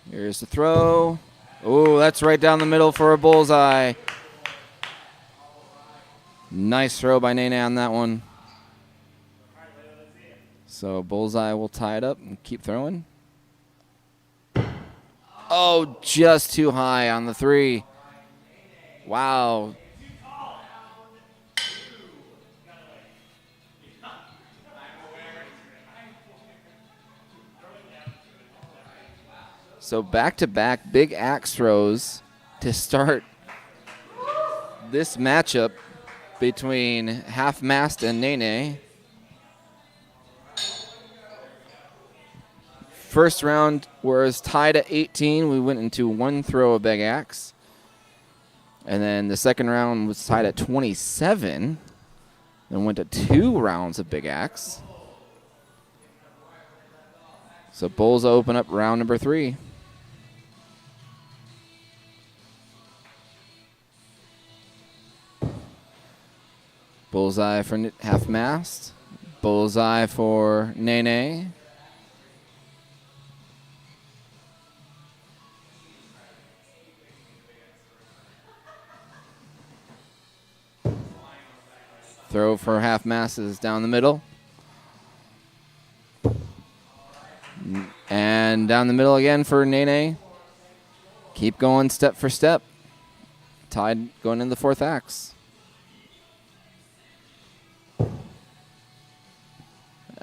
Here's the throw. Oh, that's right down the middle for a bullseye. Nice throw by Nene on that one. So bullseye will tie it up and keep throwing. Oh, just too high on the 3. Wow. So back-to-back big axe throws to start this matchup between Half-Mast and Nene. First round was tied at 18. We went into one throw of big axe. And then the second round was tied at 27. Then went to 2 rounds of big axe. So Bulls open up round number 3. Bullseye for Half-Mast. Bullseye for Nene. Throw for Half-Mast is down the middle. And down the middle again for Nene. Keep going step for step. Tied going into the 4th axe.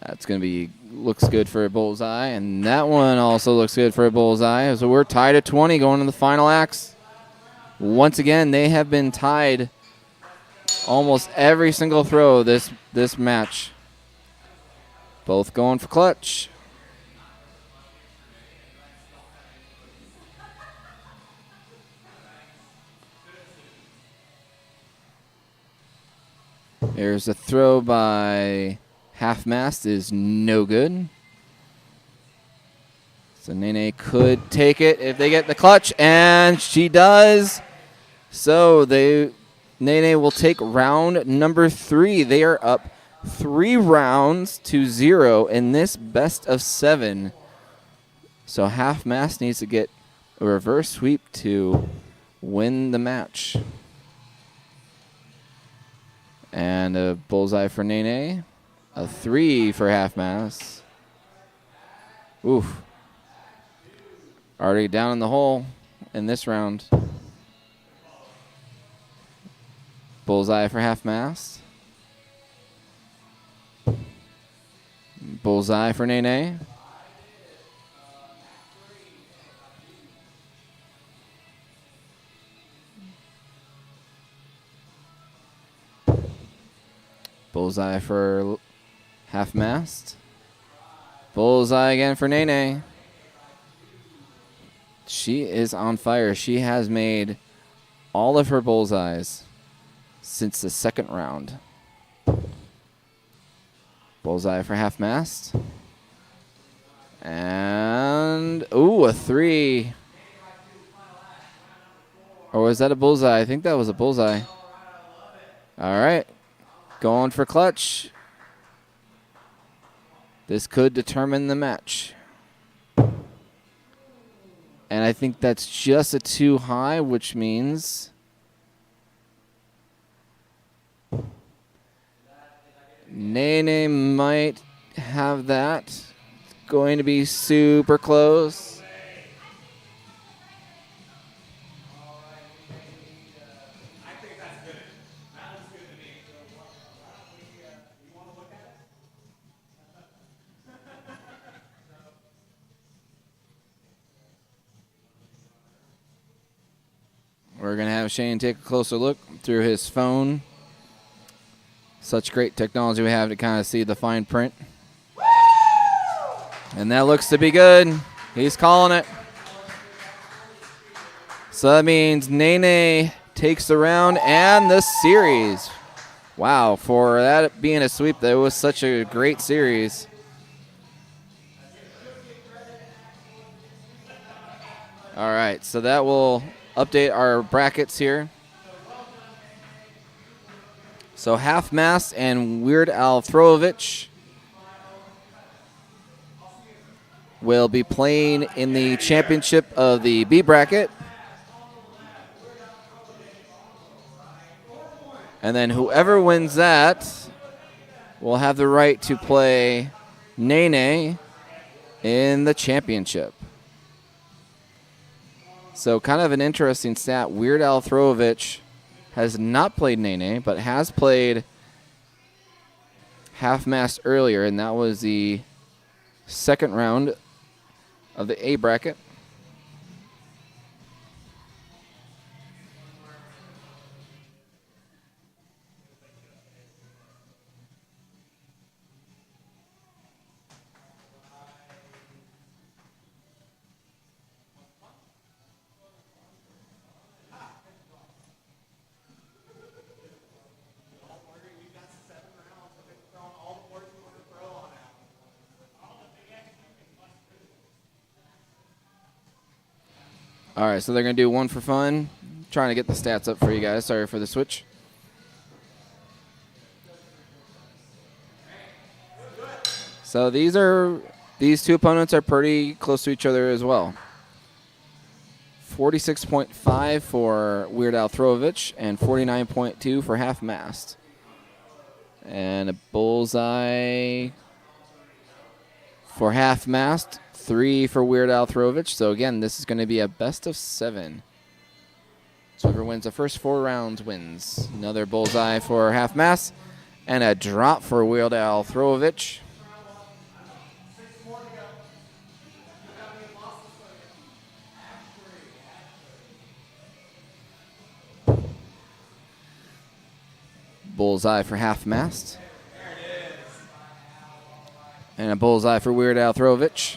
That's going to be, looks good for a bullseye. And that one also looks good for a bullseye. So we're tied at 20 going to the final axe. Once again, they have been tied almost every single throw this match. Both going for clutch. There's a throw by Half-Mast is no good. So Nene could take it if they get the clutch, and she does. So Nene will take round number 3. They are up 3 rounds to 0 in this best of 7. So Half-Mast needs to get a reverse sweep to win the match. And a bullseye for Nene. A 3 for Half-Mast. Oof. Already down in the hole in this round. Bullseye for Half-Mast. Bullseye for Nene. Bullseye for Half-Mast. Bullseye again for Nene. She is on fire. She has made all of her bullseyes since the second round. Bullseye for Half-Mast. And, ooh, a 3. Or was that a bullseye? I think that was a bullseye. All right. Going for clutch. This could determine the match. And I think that's just a 2 high, which means Nene might have that. It's going to be super close. We're going to have Shane take a closer look through his phone. Such great technology we have to kind of see the fine print. And that looks to be good. He's calling it. So that means Nene takes the round and the series. Wow, for that being a sweep, that was such a great series. All right, so that will update our brackets here. So Half-Mast and Weird Al Throlovich will be playing in the championship of the B bracket. And then whoever wins that will have the right to play Nene in the championship. So kind of an interesting stat. Weird Al Throlovich has not played Nene, but has played Half-Mast earlier, and that was the second round of the A bracket. All right, so they're going to do one for fun. Trying to get the stats up for you guys. Sorry for the switch. So these two opponents are pretty close to each other as well. 46.5 for Weird Al Throlovich and 49.2 for Half Mast. And a bullseye for Half Mast, 3 for Weird Al Throlovich. So again, this is going to be a best of 7. So whoever wins the first 4 rounds wins. Another bullseye for Half Mast and a drop for Weird Al Throlovich. Bullseye for Half Mast. And a bullseye for Weird Al Throlovich.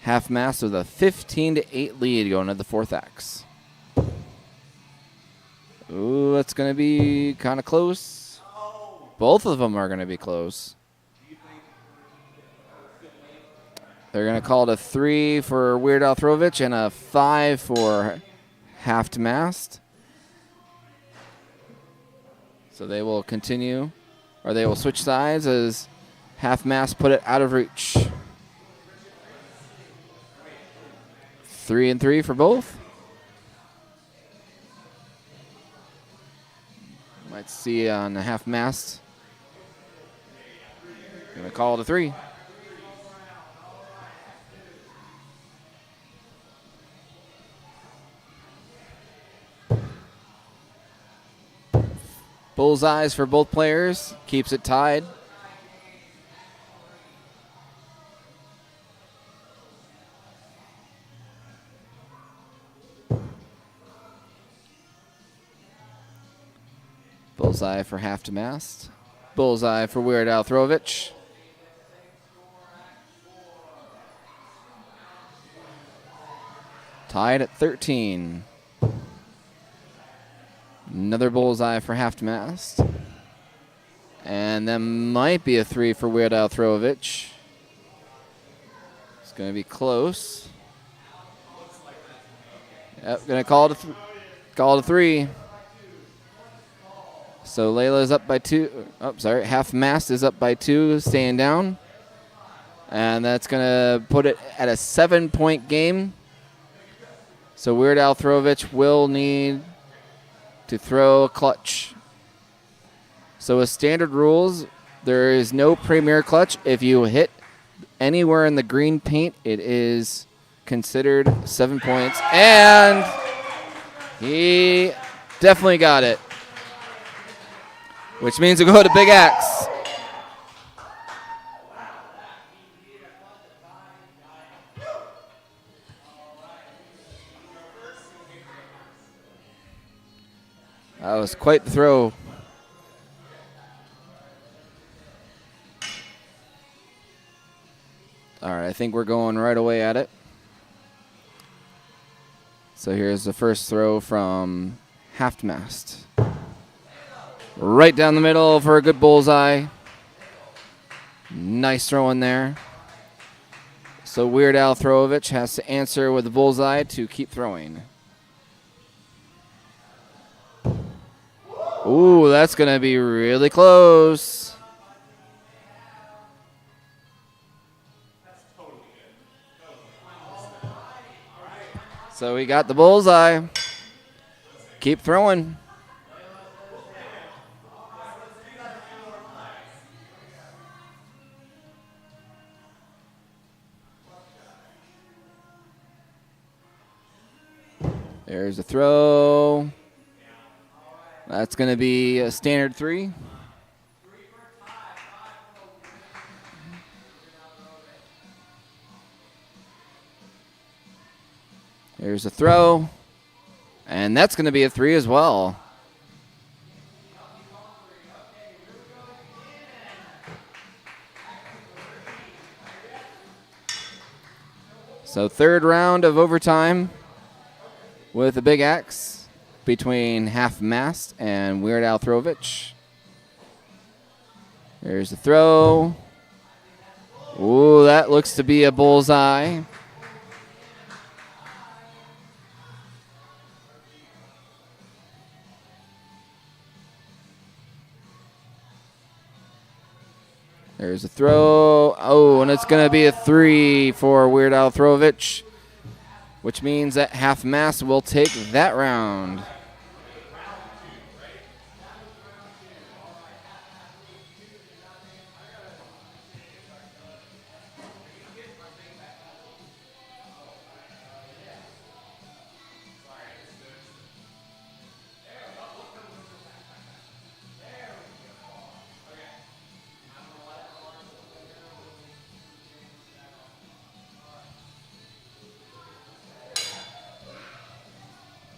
Half Mast with a 15-8 lead going to the 4th axe. Ooh, that's going to be kind of close. Both of them are going to be close. They're going to call it a 3 for Weird Al Throlovich and a 5 for Half Mast. So they will continue, or they will switch sides as Half Mast put it out of reach. 3 and 3 for both. Might see on the Half Mast. Gonna call it a 3. Bullseyes for both players. Keeps it tied. Bullseye for Half Mast. Bullseye for Weird Al Throlovich. Tied at 13. Another bullseye for Half Mast. And that might be a 3 for Weird Al Throlovich. It's going to be close. Yep, going to call it a 3. So Layla's up by 2. Oh, sorry. Half Mast is up by 2, staying down. And that's going to put it at a 7-point game. So Weird Al Throlovich will need to throw a clutch. So with standard rules, there is no premier clutch. If you hit anywhere in the green paint, it is considered 7 points. And he definitely got it, which means we go to Big Axe. That was quite the throw. All right, I think we're going right away at it. So here's the first throw from Half Mast. Right down the middle for a good bullseye. Nice throw in there. So Weird Al Throlovich has to answer with the bullseye to keep throwing. Ooh, that's going to be really close. So we got the bullseye. Keep throwing. There's a throw. That's going to be a standard 3. Here's a throw. And that's going to be a 3 as well. So third round of overtime with a Big Axe between Half Mast and Weird Al Throlovich. There's the throw. Ooh, that looks to be a bullseye. There's a throw. Oh, and it's going to be a 3 for Weird Al Throvich, which means that Half Mast will take that round.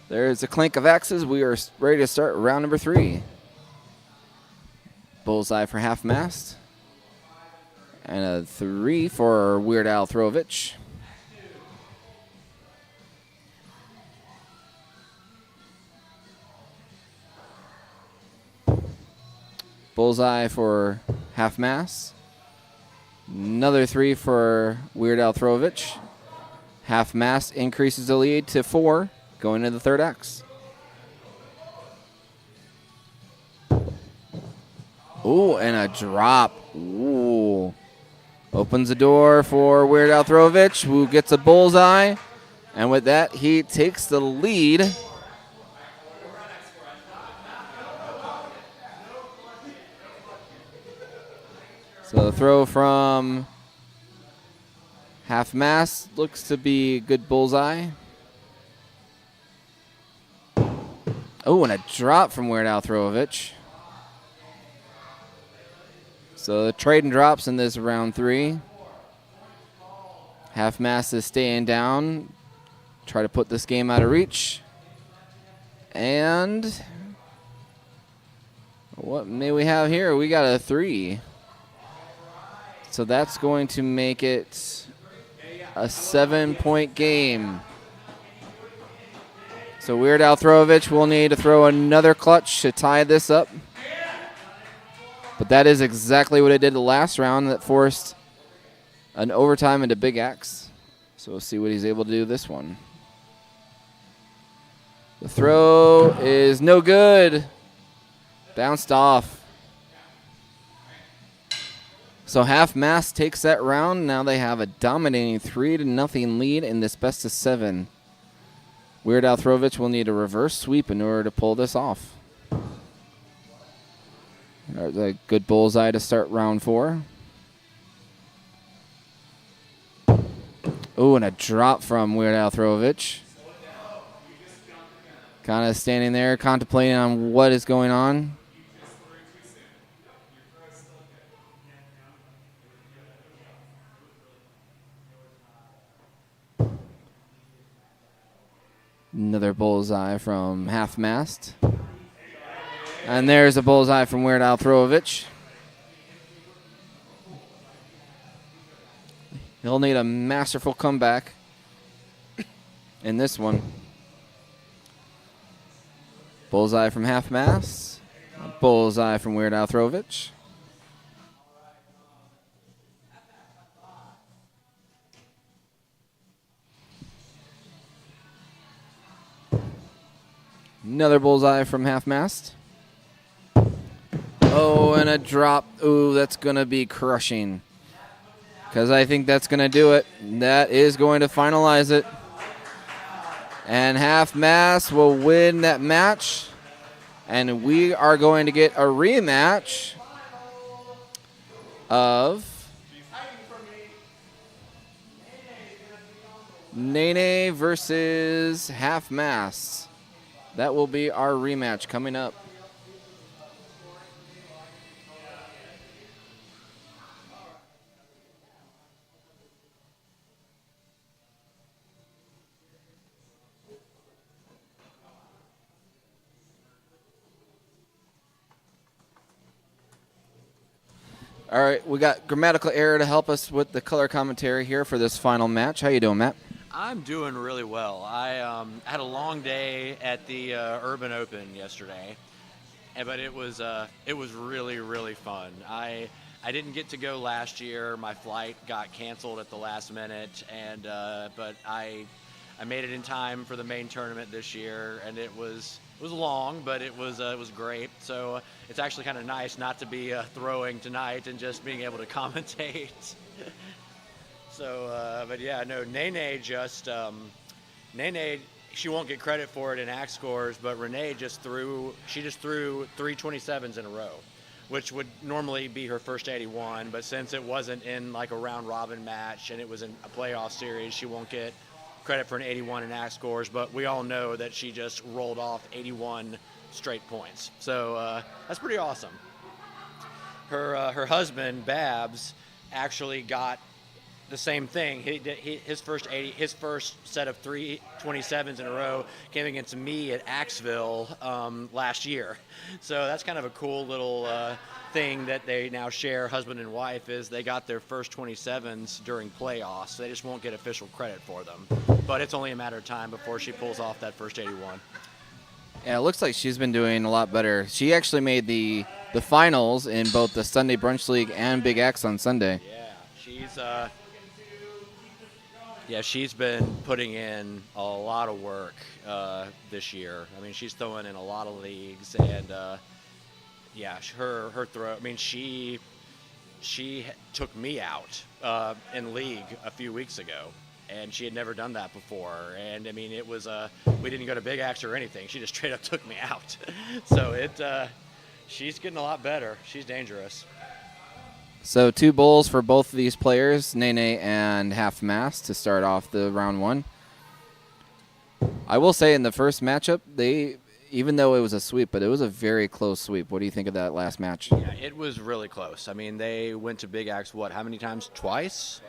There's a clink of axes. We are ready to start round number 3. Bullseye for Half Mast. And a 3 for Weird Al Throvich. Bullseye for Half Mast. Another 3 for Weird Al Throvich. Half Mast increases the lead to 4 going into the third X. Ooh, and a drop. Ooh. Opens the door for Weird Al Throvich, who gets a bullseye. And with that, he takes the lead. So the throw from Half Mast looks to be a good bullseye. Oh, and a drop from Weird Al Throvich. So the trading drops in this round 3. Half Mast is staying down. Try to put this game out of reach. And what may we have here? We got a 3. So that's going to make it a 7-point game. So Weird Al Throvich will need to throw another clutch to tie this up. But that is exactly what it did the last round that forced an overtime into Big X. So we'll see what he's able to do this one. The throw is no good. Bounced off. So Half Mast takes that round. Now they have a dominating 3-0 lead in this best of 7. Weird Al Throvich will need a reverse sweep in order to pull this off. There's a good bullseye to start round 4. Oh, and a drop from Weird Al Throvich. Kind of standing there contemplating on what is going on. Another bullseye from Half Mast. And there's a bullseye from Weird Al Throvich. He'll need a masterful comeback in this one. Bullseye from Half Mast. Bullseye from Weird Al Throvich. Another bullseye from Half Mast. Oh, and a drop. Ooh, that's going to be crushing. Because I think that's going to do it. That is going to finalize it. And Half Mast will win that match. And we are going to get a rematch of Nene versus Half Mast. That will be our rematch coming up. All right, we got Grammatical Error to help us with the color commentary here for this final match. How you doing, Matt? I'm doing really well. I had a long day at the Urban Open yesterday, but it was really, really fun. I didn't get to go last year. My flight got canceled at the last minute, and but I I made it in time for the main tournament this year, and it was long, but it was great. So it's actually kind of nice not to be throwing tonight and just being able to commentate. So, but yeah, no, Nene just Nene. She won't get credit for it in axe scores, but Renee just threw 327s in a row, which would normally be her first 81. But since it wasn't in like a round robin match and it was in a playoff series, she won't get credit for an 81 in axe scores. But we all know that she just rolled off 81 straight points. So that's pretty awesome. Her husband Babs actually got the same thing. His first set of 327s in a row came against me at Asheville last year. So that's kind of a cool little thing that they now share, husband and wife, is they got their first 27s during playoffs. So they just won't get official credit for them. But it's only a matter of time before she pulls off that first 81. Yeah, it looks like she's been doing a lot better. She actually made the finals in both the Sunday Brunch League and Big X on Sunday. Yeah, she's been putting in a lot of work this year. I mean, she's throwing in a lot of leagues, and yeah, her throw. I mean, she took me out in league a few weeks ago, and she had never done that before. And I mean, it was we didn't go to Big X or anything. She just straight up took me out. So she's getting a lot better. She's dangerous. So 2 bowls for both of these players, Nene and Half Mast, to start off the round 1. I will say in the first matchup, even though it was a sweep, but it was a very close sweep. What do you think of that last match? Yeah, it was really close. I mean, they went to Big X, how many times? Twice?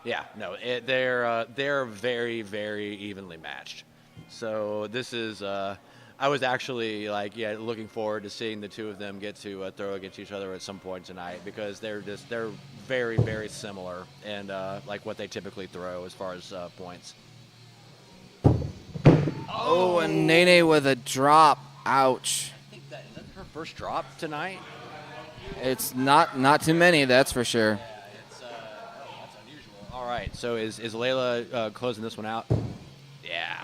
Yeah, no, they're very, very evenly matched. So this is I was actually looking forward to seeing the two of them get to throw against each other at some point tonight, because they're very, very similar and like what they typically throw as far as points. Oh, and Nene with a drop. Ouch. I think is that her first drop tonight? It's not too many, that's for sure. Yeah, that's unusual. All right, so is Layla closing this one out? Yeah.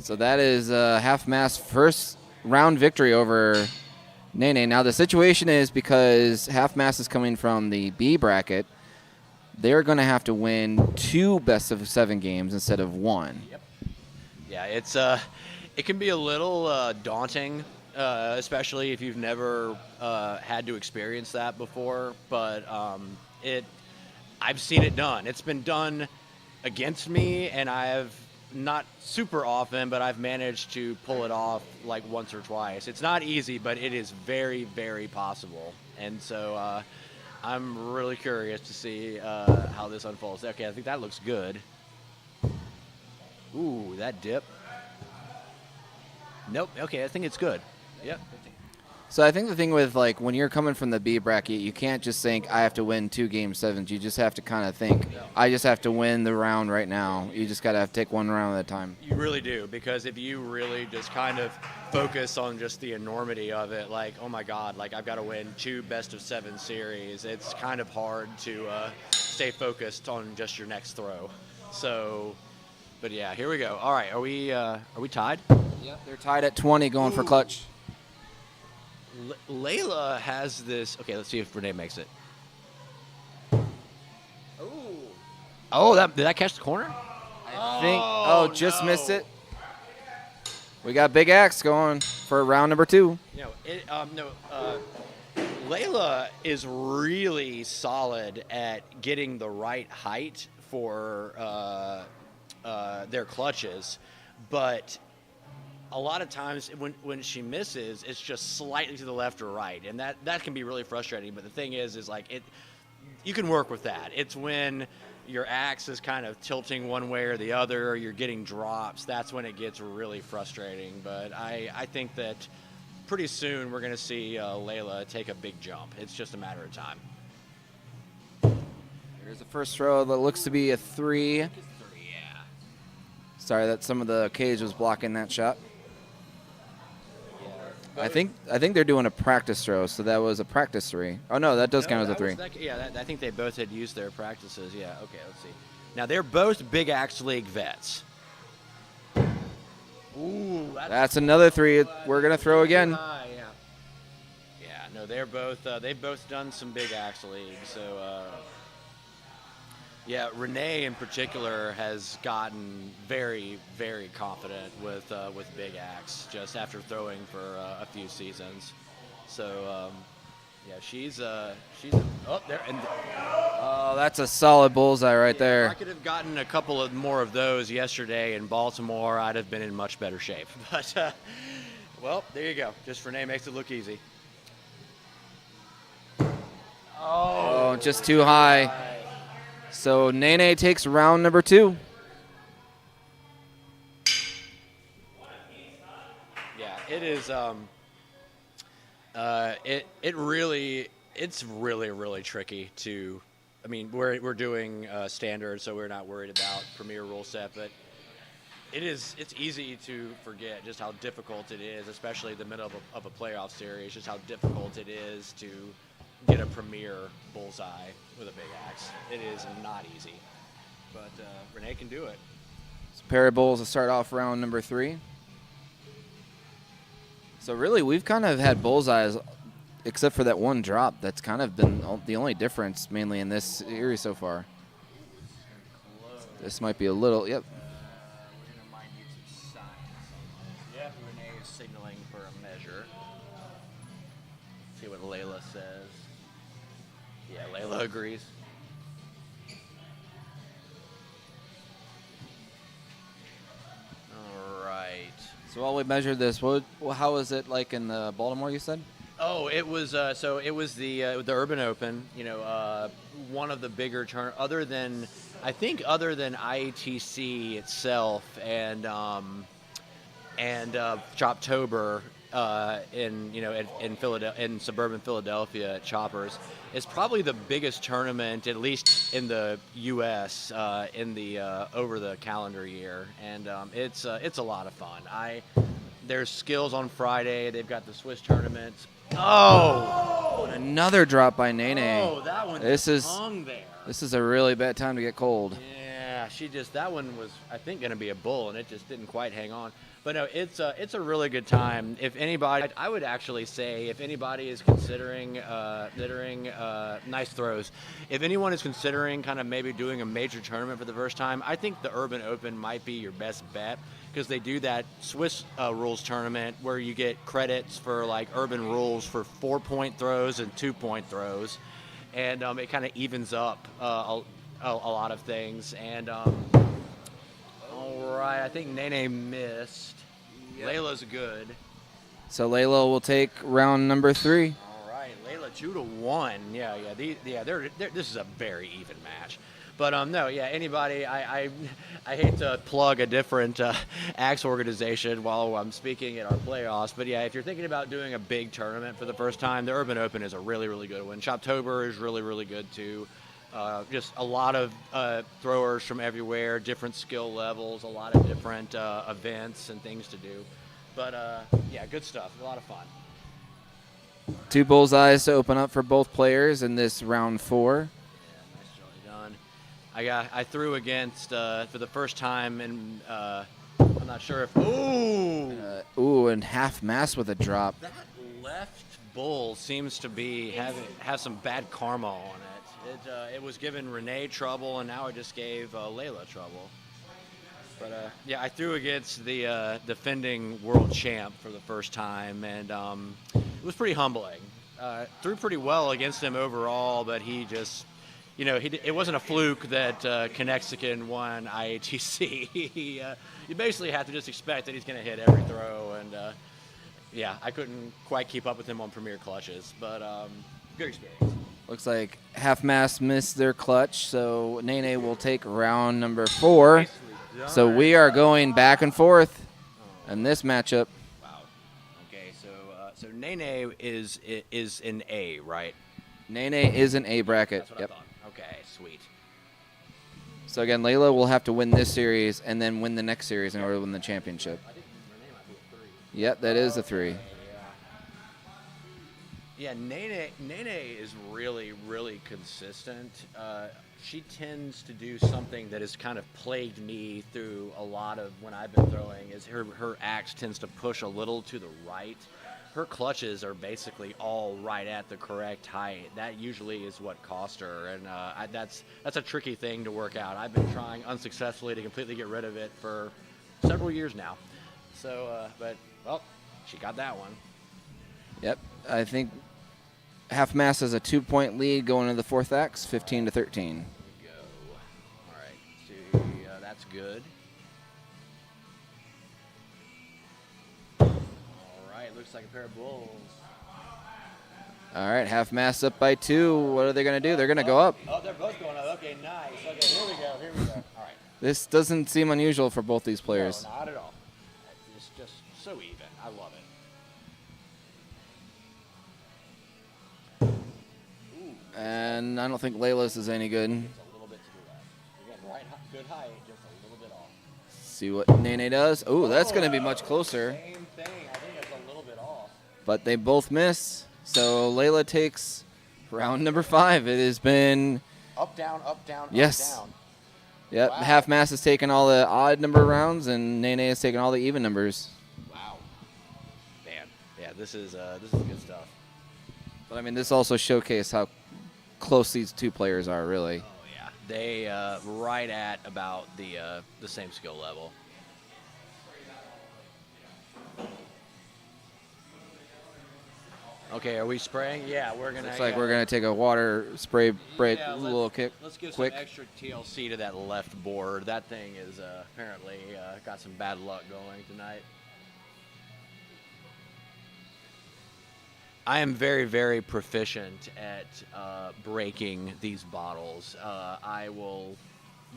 So that is Half Mast's first round victory over Nene. Now the situation is, because Half Mast is coming from the B bracket, they're going to have to win 2 best-of-7 games instead of 1. Yep. Yeah, it can be a little daunting, especially if you've never had to experience that before. But I've seen it done. It's been done against me, and I've not super often, but I've managed to pull it off like once or twice. It's not easy, but it is very, very possible. And so I'm really curious to see how this unfolds. Okay, I think that looks good. Ooh, that dip. Nope. Okay, I think it's good. Yep. So I think the thing with, like, when you're coming from the B bracket, you can't just think, I have to win 2 game 7s. You just have to kind of think, I just have to win the round right now. You just got to take one round at a time. You really do, because if you really just kind of focus on just the enormity of it, like, oh my God, like I've got to win 2 best-of-7 series, it's kind of hard to stay focused on just your next throw. So, but yeah, here we go. All right, are we tied? Yeah, they're tied at 20 going for clutch. Layla has this. Okay, let's see if Renee makes it. Oh, did that catch the corner? I think. Just missed it. We got Big Axe going for round number 2. Layla is really solid at getting the right height for their clutches, but a lot of times when she misses, it's just slightly to the left or right, and that can be really frustrating. But the thing is like you can work with that. It's when your axe is kind of tilting one way or the other, or you're getting drops, that's when it gets really frustrating. But I think that pretty soon we're going to see Layla take a big jump. It's just a matter of time. Here's the first throw that looks to be a 3. Yeah. Sorry that some of the cage was blocking that shot. I think they're doing a practice throw, so that was a practice 3. Oh no, that does count as a 3. I think they both had used their practices. Yeah. Okay. Let's see. Now, they're both Big Axe League vets. Ooh, That's another 3. We're going to throw again. Yeah, no, they've both done some Big Axe League. So, yeah, Renee in particular has gotten very, very confident with Big Axe just after throwing for a few seasons. So, yeah, she's there. And Oh, that's a solid bullseye right there. If I could have gotten a couple of more of those yesterday in Baltimore, I'd have been in much better shape. But, well, there you go. Just Renee makes it look easy. Oh, just too high. So Nene takes round number 2. Yeah, it is. It's really tricky to. I mean, we're doing standard, so we're not worried about Premier rule set, but it's easy to forget just how difficult it is, especially in the middle of a playoff series, just how difficult it is to get a Premier bullseye with a Big Axe. It is not easy, but Renee can do it. So pair of bulls to start off round number 3. So really, we've kind of had bullseyes, except for that one drop. That's kind of been the only difference, mainly in this series so far. This might be a little, yep. We're going to might need some signs. Yep, Renee is signaling for a measure. See what Layla says. Yeah, Layla agrees. All right. So while we measured this, how was it like in the Baltimore, you said? Oh, it was the Urban Open. You know, one of the bigger other than IATC itself and Choptober in Philadelphia, in suburban Philadelphia at Choppers, is probably the biggest tournament, at least in the U.S. In the over the calendar year, and it's a lot of fun. There's skills on Friday. They've got the Swiss tournaments. Oh! Another drop by Nene. Oh, that one hung there. This is a really bad time to get cold. Yeah, that one was, I think, going to be a bull, and it just didn't quite hang on. But no, it's a really good time. If anybody, I would actually say, if anybody is considering nice throws, if anyone is considering kind of maybe doing a major tournament for the first time, I think the Urban Open might be your best bet, because they do that Swiss rules tournament where you get credits for like urban rules for 4-point throws and 2-point throws, and it kind of evens up a lot of things. And all right, I think Nene missed. Yep. Layla's good. So Layla will take round number 3. All right, Layla Judah won. Yeah. This is a very even match. But no, yeah. Anybody, I hate to plug a different axe organization while I'm speaking at our playoffs. But yeah, if you're thinking about doing a big tournament for the first time, the Urban Open is a really, really good one. Choptober is really, really good too. Just a lot of throwers from everywhere, different skill levels, a lot of different events and things to do. But yeah, good stuff. A lot of fun. 2 bullseyes to open up for both players in this round 4. I threw against for the first time, and I'm not sure if And half mass with a drop. That left bull seems to be have some bad karma on it. It was giving Renee trouble, and now it just gave Layla trouble. But yeah, I threw against the defending world champ for the first time, and it was pretty humbling. Threw pretty well against him overall, but he just. It wasn't a fluke that Connexicon won IATC. You basically have to just expect that he's going to hit every throw, and yeah, I couldn't quite keep up with him on Premier clutches, but good experience. Looks like half mass missed their clutch, so Nene will take round number 4. So we are going back and forth in this matchup. Wow. Okay, so Nene is an A, right? Nene is an A bracket. That's what I thought. Okay, sweet. So again, Layla will have to win this series and then win the next series in order to win the championship. I think Renee might be a 3. Yep, that is a 3. Yeah, Nene is really, really consistent. she tends to do something that has kind of plagued me through a lot of when I've been throwing. Is her axe tends to push a little to the right. Her clutches are basically all right at the correct height. That usually is what cost her, and that's a tricky thing to work out. I've been trying unsuccessfully to completely get rid of it for several years now. So, but well, she got that one. Yep, I think half mast has a 2-point lead going into the fourth axe, 15 to 13. There we go. All right, see, that's good. Looks like a pair of bulls. All right, half mast up by 2. What are they going to do? They're going to go up. Oh, they're both going up. Okay, nice. Okay, here we go. All right. This doesn't seem unusual for both these players. No, not at all. It's just so even. I love it. Ooh. And I don't think Layla's is any good. It's a little bit to the left. Again, good height, just a little bit off. See what Nene does. Oh, that's going to be much closer. Same thing. I think it's a little bit off. But they both miss. So Layla takes round number 5. It has been... Up, down, up, down, yes. up, down. Yep, Wow. half mast has taken all the odd number rounds, and Nene has taken all the even numbers. Wow. Man, yeah, this is good stuff. But I mean, this also showcased how close these two players are, really. Oh yeah, they right at about the same skill level. Okay, are we spraying? Yeah, we're gonna. Looks like we're gonna take a water spray break, Yeah, little kick. Let's give quick. some extra TLC to that left board. That thing is apparently got some bad luck going tonight. I am very, very proficient at breaking these bottles.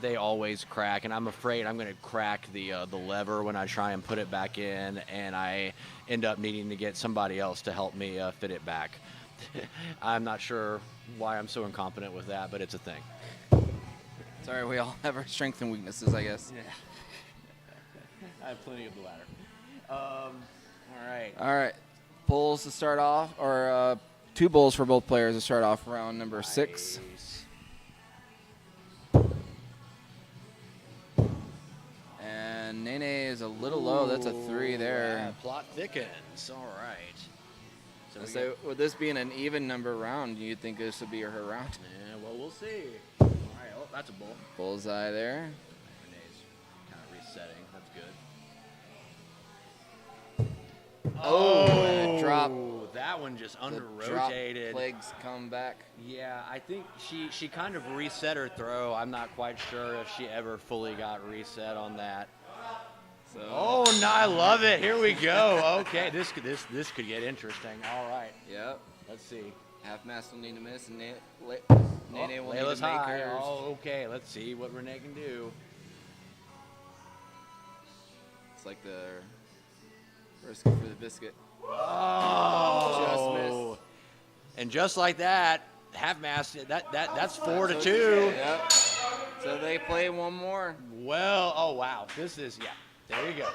They always crack, and I'm afraid I'm going to crack the lever when I try and put it back in, and I end up needing to get somebody else to help me fit it back. I'm not sure why I'm so incompetent with that, but it's a thing. Sorry, we all have our strengths and weaknesses, I guess. Yeah. I have plenty of the latter. All right. All right, bulls to start off, or 2 bulls for both players to start off round number 6. And Nene is a little low. That's a 3 there. Yeah, plot thickens. All right. So with this being an even number round, you'd think this would be her round. Yeah, well, we'll see. All right. Oh, that's a bull. Bullseye there. Renee's kind of resetting. That's good. Oh, and a drop. That one just The under-rotated. drop legs come back. Yeah, I think she kind of reset her throw. I'm not quite sure if she ever fully got reset on that. So, Oh, no, I love it. Here we go. Okay, this could get interesting. All right, yep. let's see. Half mast will need to miss, and Nene Oh, will need Layla's to make high. hers. Oh, okay. Let's see what Renee can do. It's like the brisket for the biscuit. Oh, Just missed. And just like that, half mast. That's 4 to 2. Yep. So they play one more. Well, oh wow, this is There you go.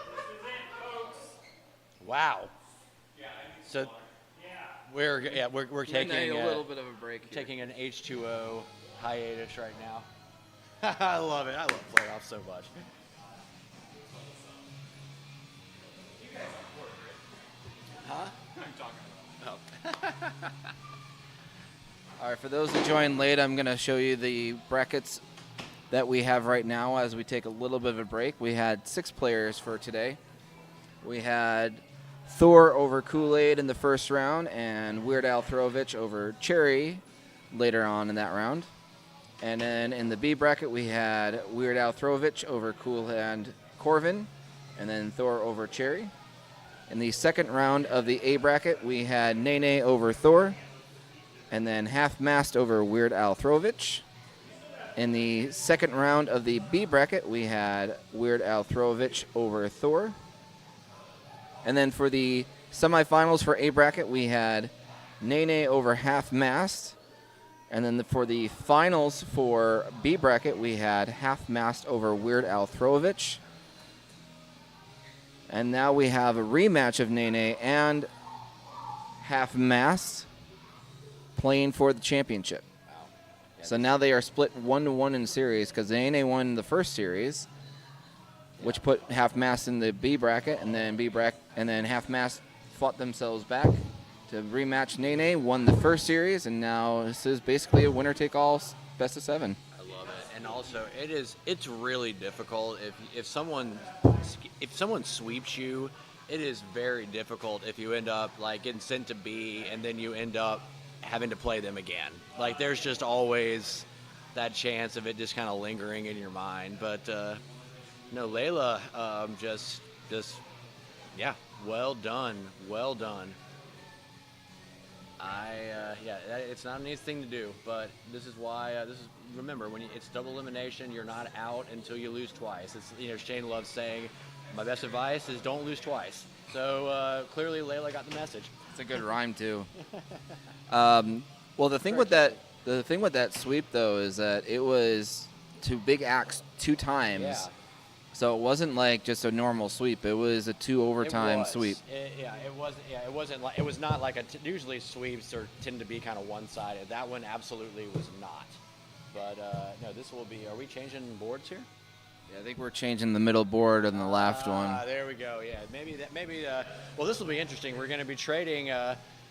Wow. So we're taking a little bit of a break here. taking an H2O hiatus right now. I love it. I love playoffs so much. Huh? All right, for those who joined late, I'm going to show you the brackets that we have right now as we take a little bit of a break. We had 6 players for today. We had Thor over Kool-Aid in the first round and Weird Al Throvich over Cherry later on in that round. And then in the B bracket, we had Weird Al Throvich over Cool Hand Corvin, and then Thor over Cherry. In the second round of the A bracket, we had Nene over Thor, and then Half Mast over Weird Al Throvich. In the second round of the B bracket, we had Weird Al Throvich over Thor. And then for the semifinals for A bracket, we had Nene over Half Mast. And then for the finals for B bracket, we had Half Mast over Weird Al Throvich. And now we have a rematch of Nene and Half Mast playing for the championship. So now they are split 1-1 in series because the NA won the first series, which put half mast in the B bracket, and then half mast fought themselves back to rematch Nene, won the first series, and now this is basically a winner-take-all best of 7. I love it, and also it's really difficult if someone sweeps you. It is very difficult if you end up like getting sent to B and then you end up having to play them again. Like there's just always that chance of it just kind of lingering in your mind. But no, Layla, just yeah, well done. It's not an easy thing to do, but this is why. Remember, when it's double elimination, you're not out until you lose twice. It's Shane loves saying, my best advice is don't lose twice. So clearly, Layla got the message. It's a good rhyme too. Well, the thing with that sweep though is that it was to Big Axe 2 times. Yeah. So it wasn't like just a normal sweep. It was a 2 overtime sweep. It wasn't like it was not like usually sweeps tend to be kind of one-sided. That one absolutely was not. But no, this will be. Are we changing boards here? Yeah, I think we're changing the middle board on the left one. There we go. Yeah, maybe. Well, this will be interesting. We're going to be trading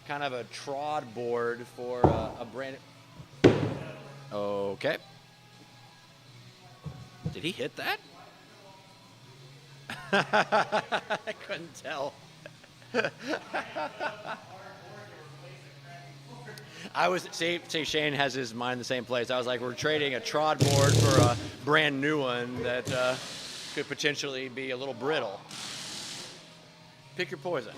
kind of a trod board for a brand. Okay. Did he hit that? I couldn't tell. I was see Shane has his mind in the same place. I was like, we're trading a trod board for a brand new one that could potentially be a little brittle. Pick your poison.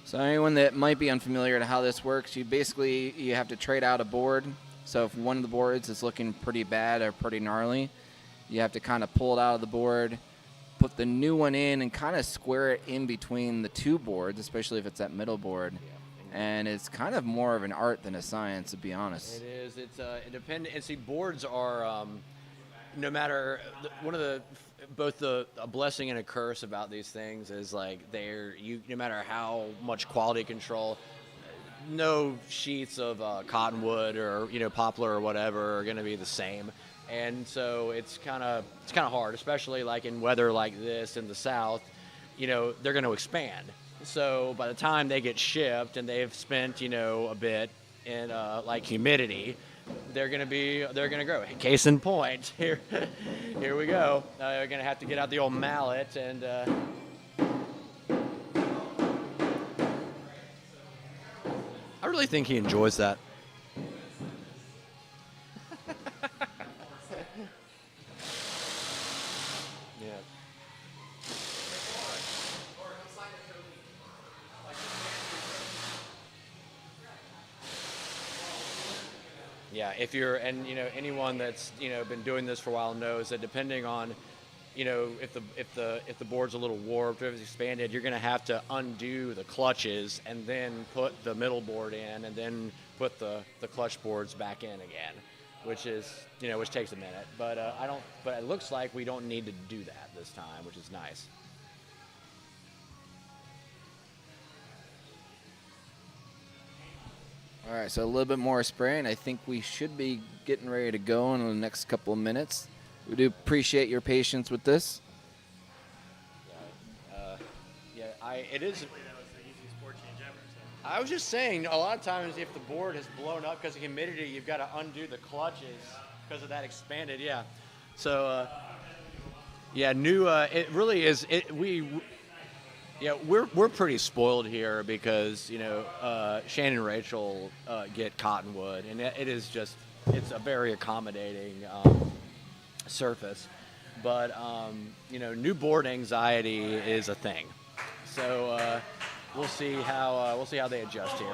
So anyone that might be unfamiliar to how this works, you have to trade out a board. So if one of the boards is looking pretty bad or pretty gnarly, you have to kind of pull it out of the board, put the new one in, and kind of square it in between the 2 boards, especially if it's that middle board. Yeah. And it's kind of more of an art than a science, to be honest. It is. It depends. And see, boards are no matter both a blessing and a curse about these things is like no matter how much quality control. No sheets of cottonwood or poplar or whatever are going to be the same, and so it's kind of hard, especially like in weather like this in the South. They're going to expand. So by the time they get shipped and they've spent a bit in like humidity, they're going to grow. Case in point, here we go. They're going to have to get out the old mallet and. I really think he enjoys that. Yeah. Yeah, if you're, and anyone that's been doing this for a while knows that depending on if the board's a little warped or if it's expanded, you're going to have to undo the clutches and then put the middle board in and then put the clutch boards back in again, which takes a minute. But But it looks like we don't need to do that this time, which is nice. All right, so a little bit more spraying. I think we should be getting ready to go in the next couple of minutes. We do appreciate your patience with this. It is. I was just saying, a lot of times if the board has blown up because of humidity, you've got to undo the clutches because of that expanded. Yeah. So, new. It really is. We're pretty spoiled here because Shane and Rachel get cottonwood, and it's a very accommodating surface. But new board anxiety is a thing. So we'll see how they adjust here.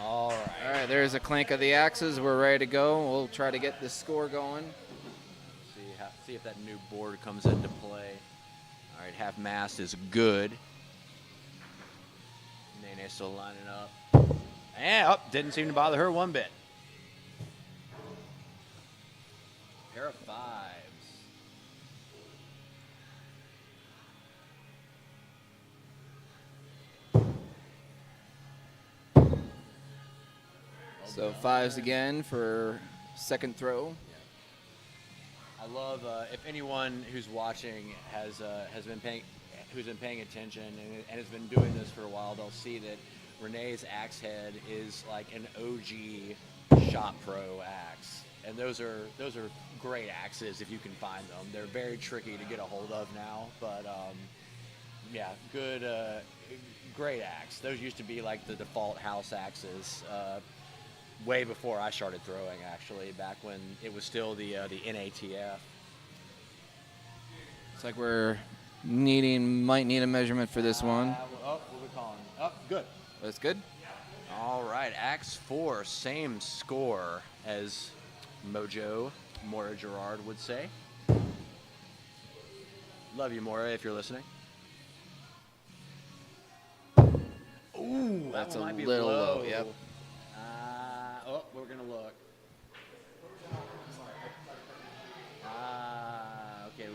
All right. There's a clank of the axes. We're ready to go. We'll try to get this score going. See if that new board comes into play. All right, half mast is good. Nene's still lining up. And didn't seem to bother her one bit. Pair of fives. So 5s again for second throw. I love if anyone who's watching has been paying attention and has been doing this for a while, they'll see that Renee's axe head is like an OG Shop Pro axe, and those are great axes if you can find them. They're very tricky to get a hold of now, but yeah, good, great axe. Those used to be like the default house axes. Way before I started throwing, actually, back when it was still the NATF. It's like might need a measurement for this one. What are we calling? Oh, good. That's good. All right, Axe 4, same score as Mojo, Mora Gerard would say. Love you, Mora, if you're listening. Ooh, that's that a might be little low. Yep. We're gonna look. Okay.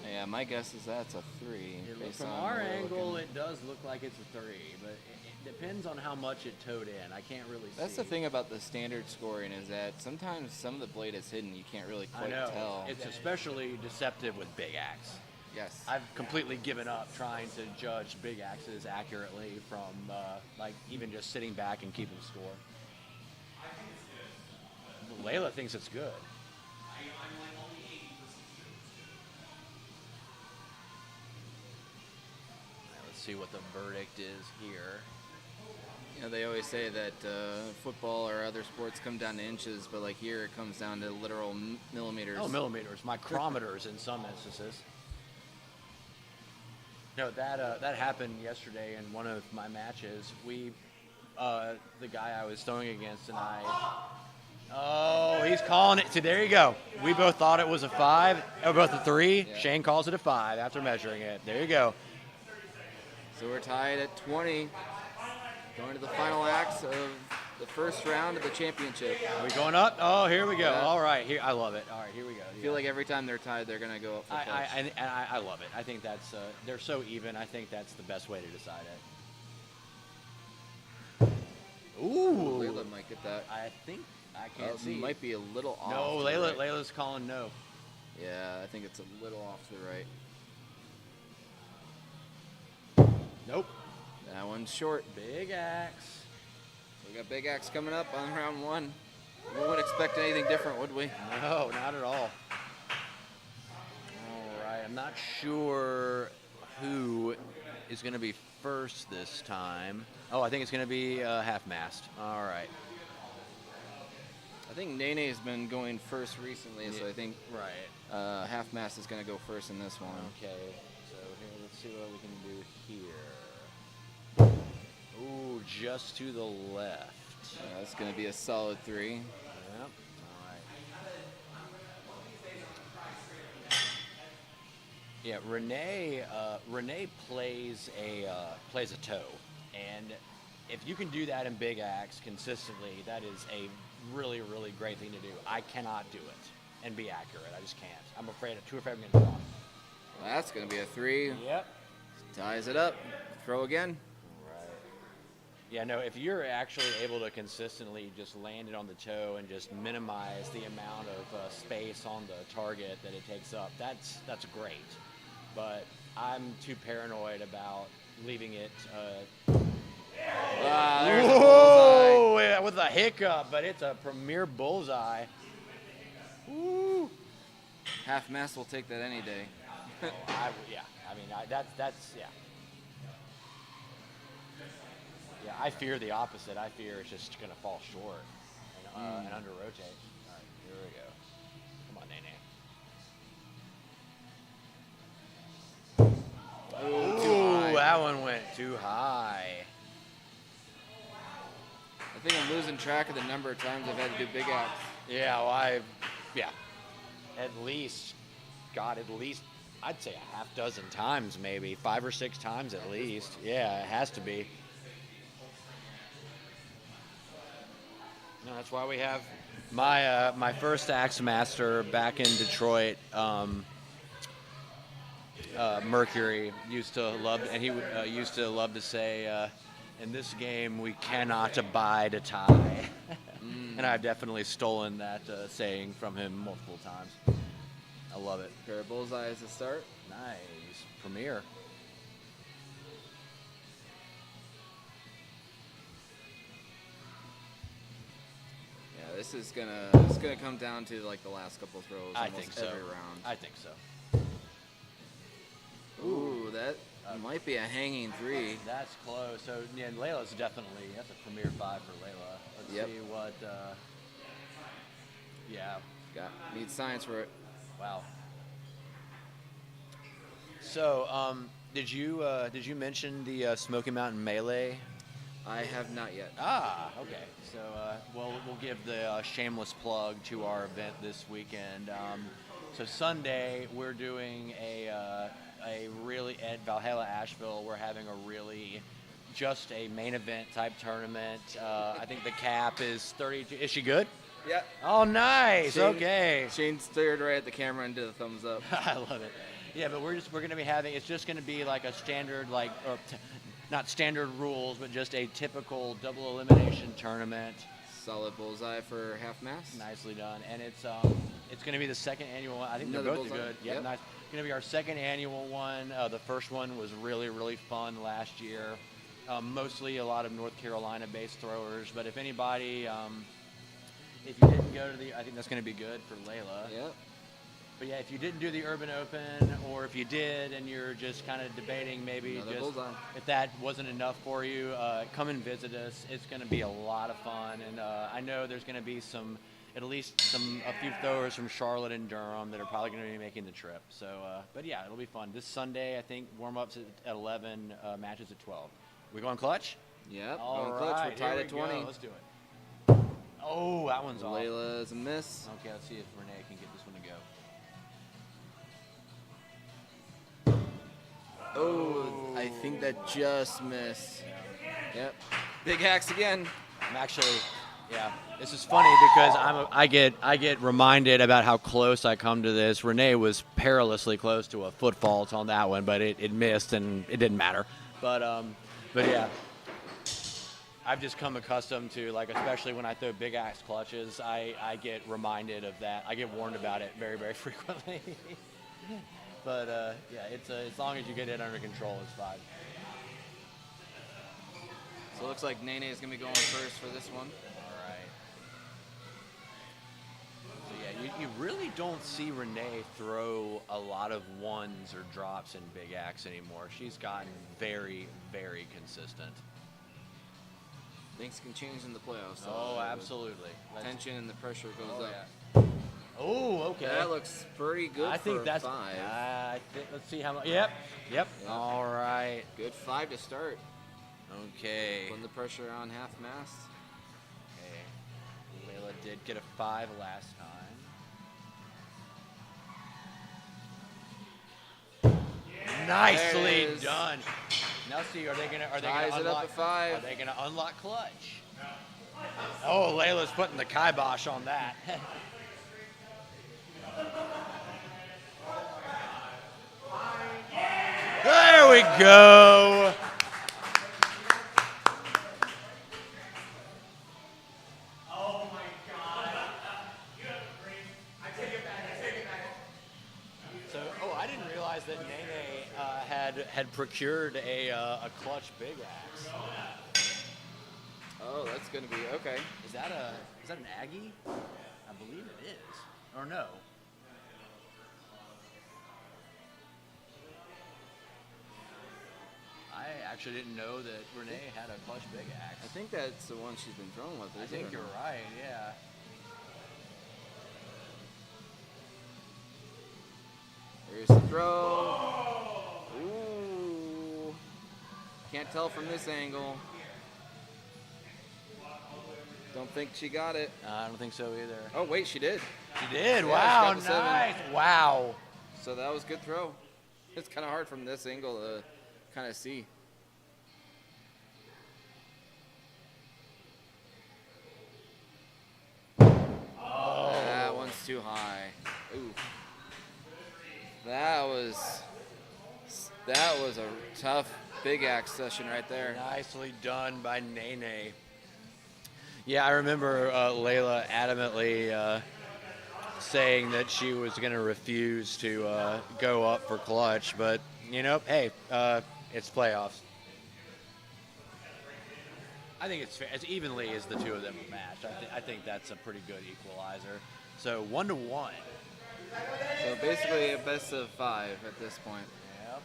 Yeah, my guess is that's a 3. From our angle, it does look like it's a 3, but it depends on how much it towed in. I can't really see. That's the thing about the standard scoring is that sometimes some of the blade is hidden. You can't really quite tell. It's especially deceptive with big axe. Yes. I've completely given up trying to judge big axes accurately from like even just sitting back and keeping score. Layla thinks it's good. Let's see what the verdict is here. You know, they always say that football or other sports come down to inches, but like here it comes down to literal millimeters. Oh, millimeters, micrometers in some instances. No, that happened yesterday in one of my matches. The guy I was throwing against and I. Oh, he's calling it. See, there you go. We both thought it was a 5, or both a 3. Yeah. Shane calls it a 5 after measuring it. There you go. So we're tied at 20, going to the final axe of the first round of the championship. Are we going up? Oh, here we go. Yeah. All right, here I love it. All right, here we go. I feel like every time they're tied, they're going to go up for I love it. I think that's they're so even. I think that's the best way to decide it. Ooh, Layla might get that. I think I can't see. Might be a little off. No, Layla's calling no. Yeah, I think it's a little off to the right. Nope. That one's short. Big axe. We got big axe coming up on round 1. We wouldn't expect anything different, would we? No, not at all. All right, I'm not sure who is going to be first this time. Oh, I think it's going to be half-mast. All right. I think Nene's been going first recently, so I think half-mast is going to go first in this one. Okay, so here, let's see what we can do here. Ooh, just to the left. That's going to be a solid 3. Yep. All right. Yeah, Renee plays a toe, and if you can do that in big axe consistently, that is a really, really great thing to do. I cannot do it and be accurate. I just can't. I'm too afraid I'm going to drop. Well, that's going to be a 3. Yep. Ties it up. Throw again. Yeah, no, if you're actually able to consistently just land it on the toe and just minimize the amount of space on the target that it takes up, that's great. But I'm too paranoid about leaving it. There's a bullseye. Yeah, with a hiccup, but it's a premier bullseye. Woo! Half-mast will take that any day. That's. Yeah, I fear the opposite. I fear it's just going to fall short and under-rotate. All right, here we go. Come on, Nene. Ooh, that one went too high. I think I'm losing track of the number of times I've had to do big axe. Yeah, well, at least, I'd say a half dozen times maybe, 5 or 6 times at least. Yeah, it has to be. No, that's why we have my first axe master back in Detroit. Mercury used to love, and he would used to love to say, In this game, we cannot abide a tie. And I've definitely stolen that saying from him multiple times. I love it. Pair of bullseyes to start. Nice. Premier. Yeah, it's gonna come down to like the last couple throws. I almost think so. every round. I think so. Ooh, that might be a hanging 3. That's close. So, yeah, Layla's definitely, that's a premier 5 for Layla. Let's Yep. see what, yeah, Need science for it. wow. So, did you mention the Smoky Mountain Melee? I have not yet. Ah, okay. So, we'll give the shameless plug to our event this weekend. So Sunday we're doing a really at Valhalla, Asheville. We're having a really just a main event type tournament. I think the cap is 32. Is she good? Yeah. Oh, nice. Shane- Okay. Shane stared right at the camera and did a thumbs up. I love it. Yeah, but we're going to be having. It's just going to be like a standard not standard rules, but just a typical double elimination tournament. Solid bullseye for half mast. Nicely done, and it's going to be the second annual one. I think Another they're both bullseye. good. Yep, Yep. nice. It's going to be our second annual one. The first one was really, really fun last year. Mostly a lot of North Carolina-based throwers, but if anybody, if you didn't go to I think that's going to be good for Layla. Yep. But yeah, if you didn't do the Urban Open, or if you did and you're just kind of debating maybe Another just bullseye. if that wasn't enough for you, come and visit us. It's going to be a lot of fun, and I know there's going to be at least a few throwers from Charlotte and Durham that are probably going to be making the trip. So, but yeah, it'll be fun. This Sunday, I think warm-ups at 11, matches at 12. We going clutch? Yep. All Going clutch. right, We're tied here at we go. 20. Let's do it. Oh, that one's off. Layla's a miss. Okay, let's see if Renee can get this one to go. Oh, I think that just missed. Yep. Big hacks again. I'm actually, yeah. This is funny because I get reminded about how close I come to this. Renee was perilously close to a foot fault on that one, but it missed and it didn't matter. But yeah. I've just come accustomed to, like, especially when I throw big axe clutches, I get reminded of that. I get warned about it very, very frequently. But yeah, it's as long as you get it under control, it's fine. So it looks like Nene is going to be going first for this one. All right. So yeah, you really don't see Renee throw a lot of ones or drops in big axe anymore. She's gotten very, very consistent. Things can change in the playoffs. So Oh, absolutely. Tension and the pressure goes up. Yeah. Oh, okay. That looks pretty good I think for that's 5. let's see how much. Yep. All right. Good 5 to start. Okay. Putting the pressure on half mast. Okay. Layla did get a 5 last time. Nicely There it is. done. Now see, are they gonna Ties it up unlock? at 5. Are they gonna unlock clutch? Oh, Layla's putting the kibosh on that. There we go. So, I didn't realize that Nene had procured a clutch big axe. Oh, that's going to be okay. Is that an Aggie? I believe it is. Or no? I actually didn't know that Renee had a clutch big axe. I think that's the one she's been throwing with. I think you're right. Yeah. There's the throw. Ooh. Can't tell from this angle. Don't think she got it. I don't think so either. Oh, wait, she did. She did. Yeah, Wow, she got the 7. nice. Wow. So that was a good throw. It's kind of hard from this angle to kind of see. Oh. That one's too high. Ooh. That was a tough Big axe session right there. Nicely done by Nene. Yeah, I remember Layla adamantly saying that she was going to refuse to go up for clutch, but, hey, it's playoffs. I think it's fair. As evenly as the two of them are matched. I think that's a pretty good equalizer. So 1-1. So basically a best of 5 at this point. Yep.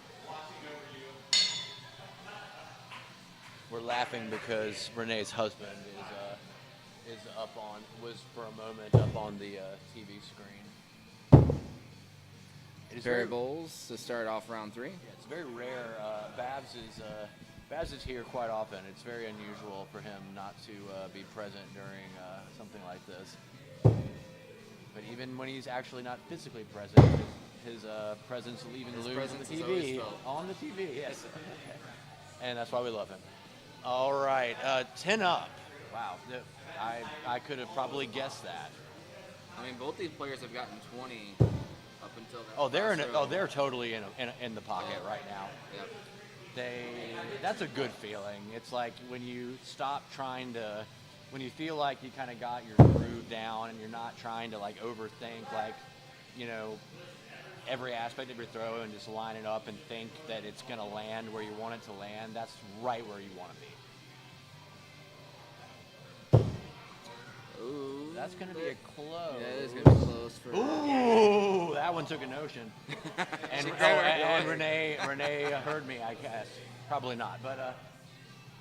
We're laughing because Renee's husband was for a moment up on the TV screen. It is Variables to start off round 3. Yeah, it's very rare. Babs is here quite often. It's very unusual for him not to be present during something like this. But even when he's actually not physically present, his presence leaving the loom on the TV. On the TV, yes. And that's why we love him. All right, 10 up. Wow, I could have probably guessed that. I mean, both these players have gotten 20 up until that. They're totally in the pocket right now. Yep. That's a good feeling. It's like when you stop trying to, when you feel like you kind of got your groove down and you're not trying to like overthink every aspect of your throw and just line it up and think that it's going to land where you want it to land. That's right where you want to be. Ooh, That's going to be a close. Yeah, it is going to be close. Ooh, that one took a notion. And Renee heard me, I guess. Probably not, but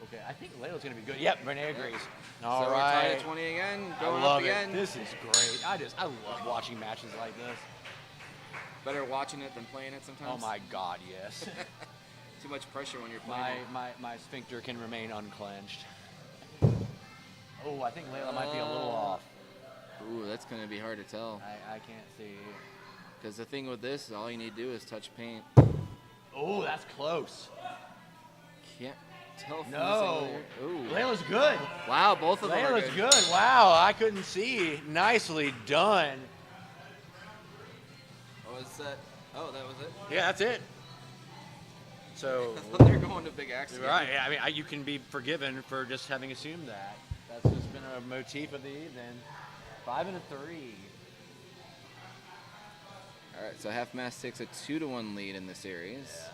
okay. I think Layla's going to be good. Yep, Renee agrees. All so right. We're tied at 20 again. Going I love up again. It. This is great. I love watching matches like this. Better watching it than playing it sometimes. Oh my God, yes. Too much pressure when you're playing. My sphincter can remain unclenched. Oh, I think Layla might be a little off. Ooh, that's going to be hard to tell. I can't see. Because the thing with this is all you need to do is touch paint. Oh, that's close. Can't tell from No. this angle. Ooh. Layla's good. Wow, both of them are Layla's good. Wow, I couldn't see. Nicely done. Oh, is that? Oh, that was it? Yeah, that's it. So I thought they were going to big axe again. Right. I mean, you can be forgiven for just having assumed that. That's just been a motif of the evening. 5 and a 3. All right, so Half Mast takes a 2-1 lead in the series. Yeah.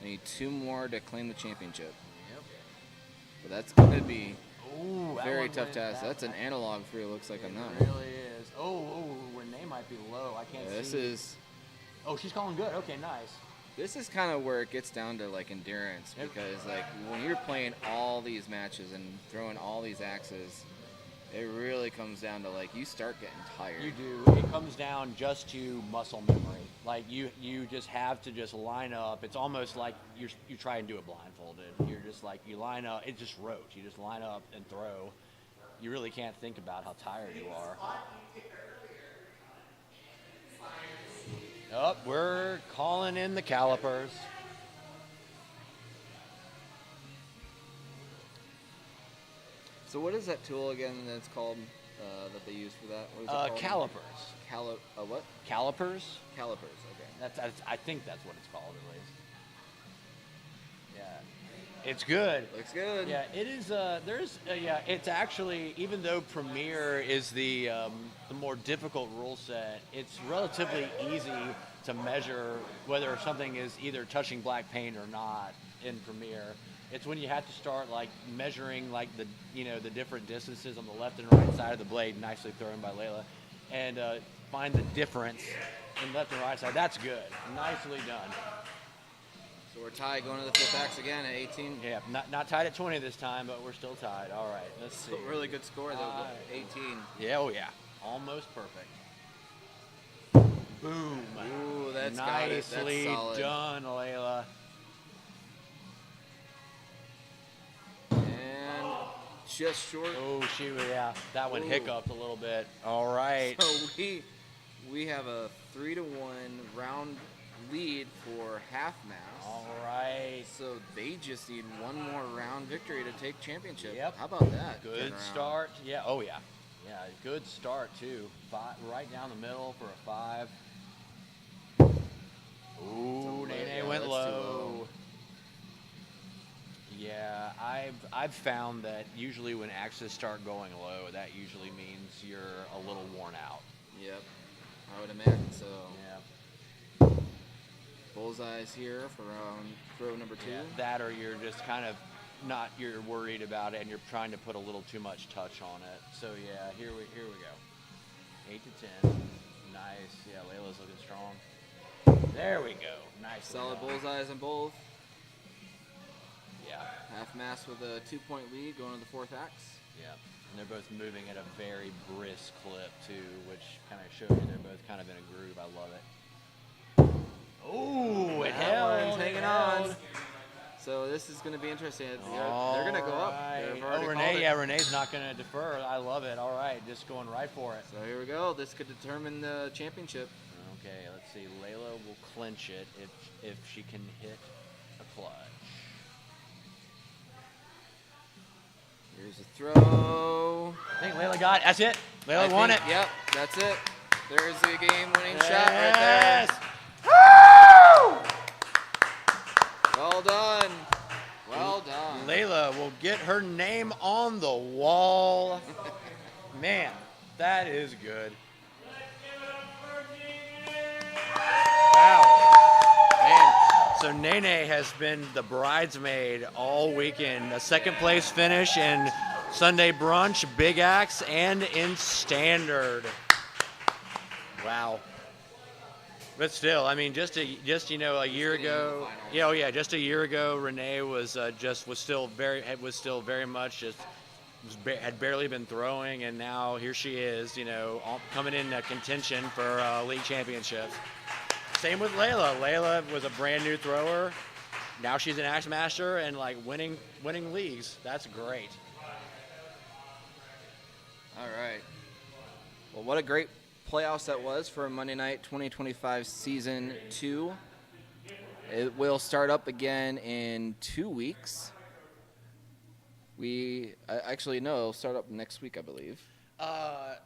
We need 2 more to claim the championship. Yep. But that's going to be Ooh, very tough task. That's an analog for you, it looks like on that It one. really is. Oh, Renee might be low. I can't see. This is Oh, she's calling good. Okay, nice. This is kind of where it gets down to like endurance, because like when you're playing all these matches and throwing all these axes, it really comes down to like you start getting tired. You do. It comes down just to muscle memory. Like you just have to just line up. It's almost like you try and do it blindfolded. You're just like you line up. It just rotes. You just line up and throw. You really can't think about how tired you are. Oh, we're calling in the calipers. So what is that tool again that's called that they use for that? What is it called? Calipers. What? Calipers? Calipers, okay. That's I think that's what it's called at least. Yeah. It's good. Looks good. Yeah, it is. It's actually, even though Premiere is the more difficult rule set, it's relatively easy to measure whether something is either touching black paint or not in Premiere. It's when you have to start like measuring like the different distances on the left and right side of the blade, nicely thrown by Layla, and find the difference in left and right side. That's good. Nicely done. So we're tied going to the fifth axe again at 18. Yeah, not tied at 20 this time, but we're still tied. All right, let's see. Really good score though, 18. Yeah, oh yeah, almost perfect. Boom. Ooh, that's nicely got it. That's solid. done, Layla. And just short. Oh, yeah, that one Ooh. hiccuped a little bit. All right. So we have a 3-1 round lead for Half Mast. All right. So they just need one more round victory to take championship. Yep. How about that? Good turnaround? start. Yeah. Oh yeah. Yeah. Good start too. Right down the middle for a 5. Ooh, Nene went that's too low. Yeah, I've found that usually when axes start going low, that usually means you're a little worn out. Yep. I would imagine so. Yeah. Bullseyes here for throw number 2. Yeah, that or you're just kind of you're worried about it and you're trying to put a little too much touch on it. So yeah, here we go. 8 to 10. Nice. Yeah, Layla's looking strong. There we go. Nice. Solid bullseyes on both. Yeah. Half mast with a 2-point lead going to the 4th axe. Yeah. And they're both moving at a very brisk clip too, which kind of shows you they're both kind of in a groove. I love it. Oh, it held. Hanging on. So this is going to be interesting. They're going to go up. Oh, Renee, yeah, Renee's not going to defer. I love it. All right, just going right for it. So here we go. This could determine the championship. Okay, let's see. Layla will clinch it if she can hit a clutch. Here's a throw. I think Layla got it. That's it. Layla won it. Yep, that's it. There's the game-winning shot right Yes. there. Woo! Well done. Well done. Layla will get her name on the wall. Man, that is good. Wow. Man, so Nene has been the bridesmaid all weekend. A second place finish in Sunday brunch, big axe, and in standard. Wow. But still, I mean, just a year ago, just a year ago, Renee was still very much had barely been throwing, and now here she is, coming in contention for league championships. Same with Layla. Layla was a brand new thrower. Now she's an axe master and winning leagues. That's great. All right. Well, what a great playoffs that was for Monday Night 2025 Season 2. It will start up again in 2 weeks. It'll start up next week, I believe.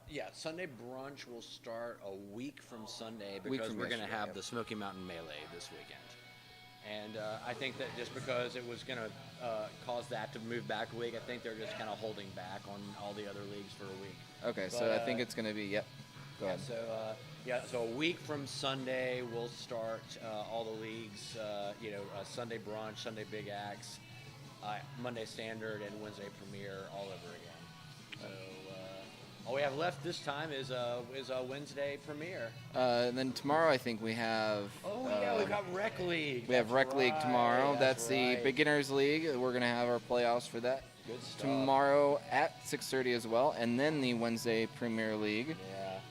Yeah, Sunday brunch will start a week from Sunday because we're going to have the Smoky Mountain Melee this weekend. And I think that just because it was going to cause that to move back a week, I think they're just kind of holding back on all the other leagues for a week. Okay, so I think it's going to be, go ahead. So a week from Sunday, we'll start all the leagues, Sunday brunch, Sunday big axe, Monday standard, and Wednesday premiere all over again. So all we have left this time is a Wednesday premiere. And then tomorrow, I think we have. We've got Rec League. We have Rec League tomorrow. That's right. the Beginners League. We're going to have our playoffs for that. Good stuff. Tomorrow at 6:30 as well, and then the Wednesday Premier League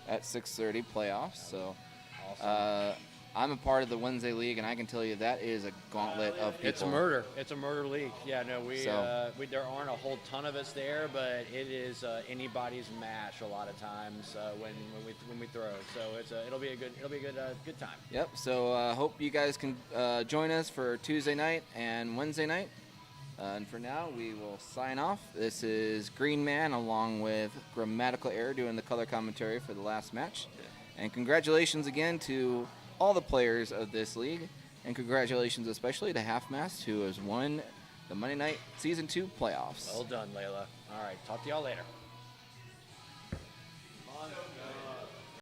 at 6:30 playoffs. So Awesome. I'm a part of the Wednesday League, and I can tell you that is a gauntlet of people. It's murder. It's a murder league. Yeah, no, there aren't a whole ton of us there, but it is anybody's match a lot of times when we throw. So it'll be a good time. Yep. So hope you guys can join us for Tuesday night and Wednesday night. And for now, we will sign off. This is Green Man along with Grammatical Error doing the color commentary for the last match. And congratulations again to all the players of this league, and congratulations especially to Half Mast, who has won the Monday Night Season 2 playoffs. Well done, Layla. All right, talk to y'all later.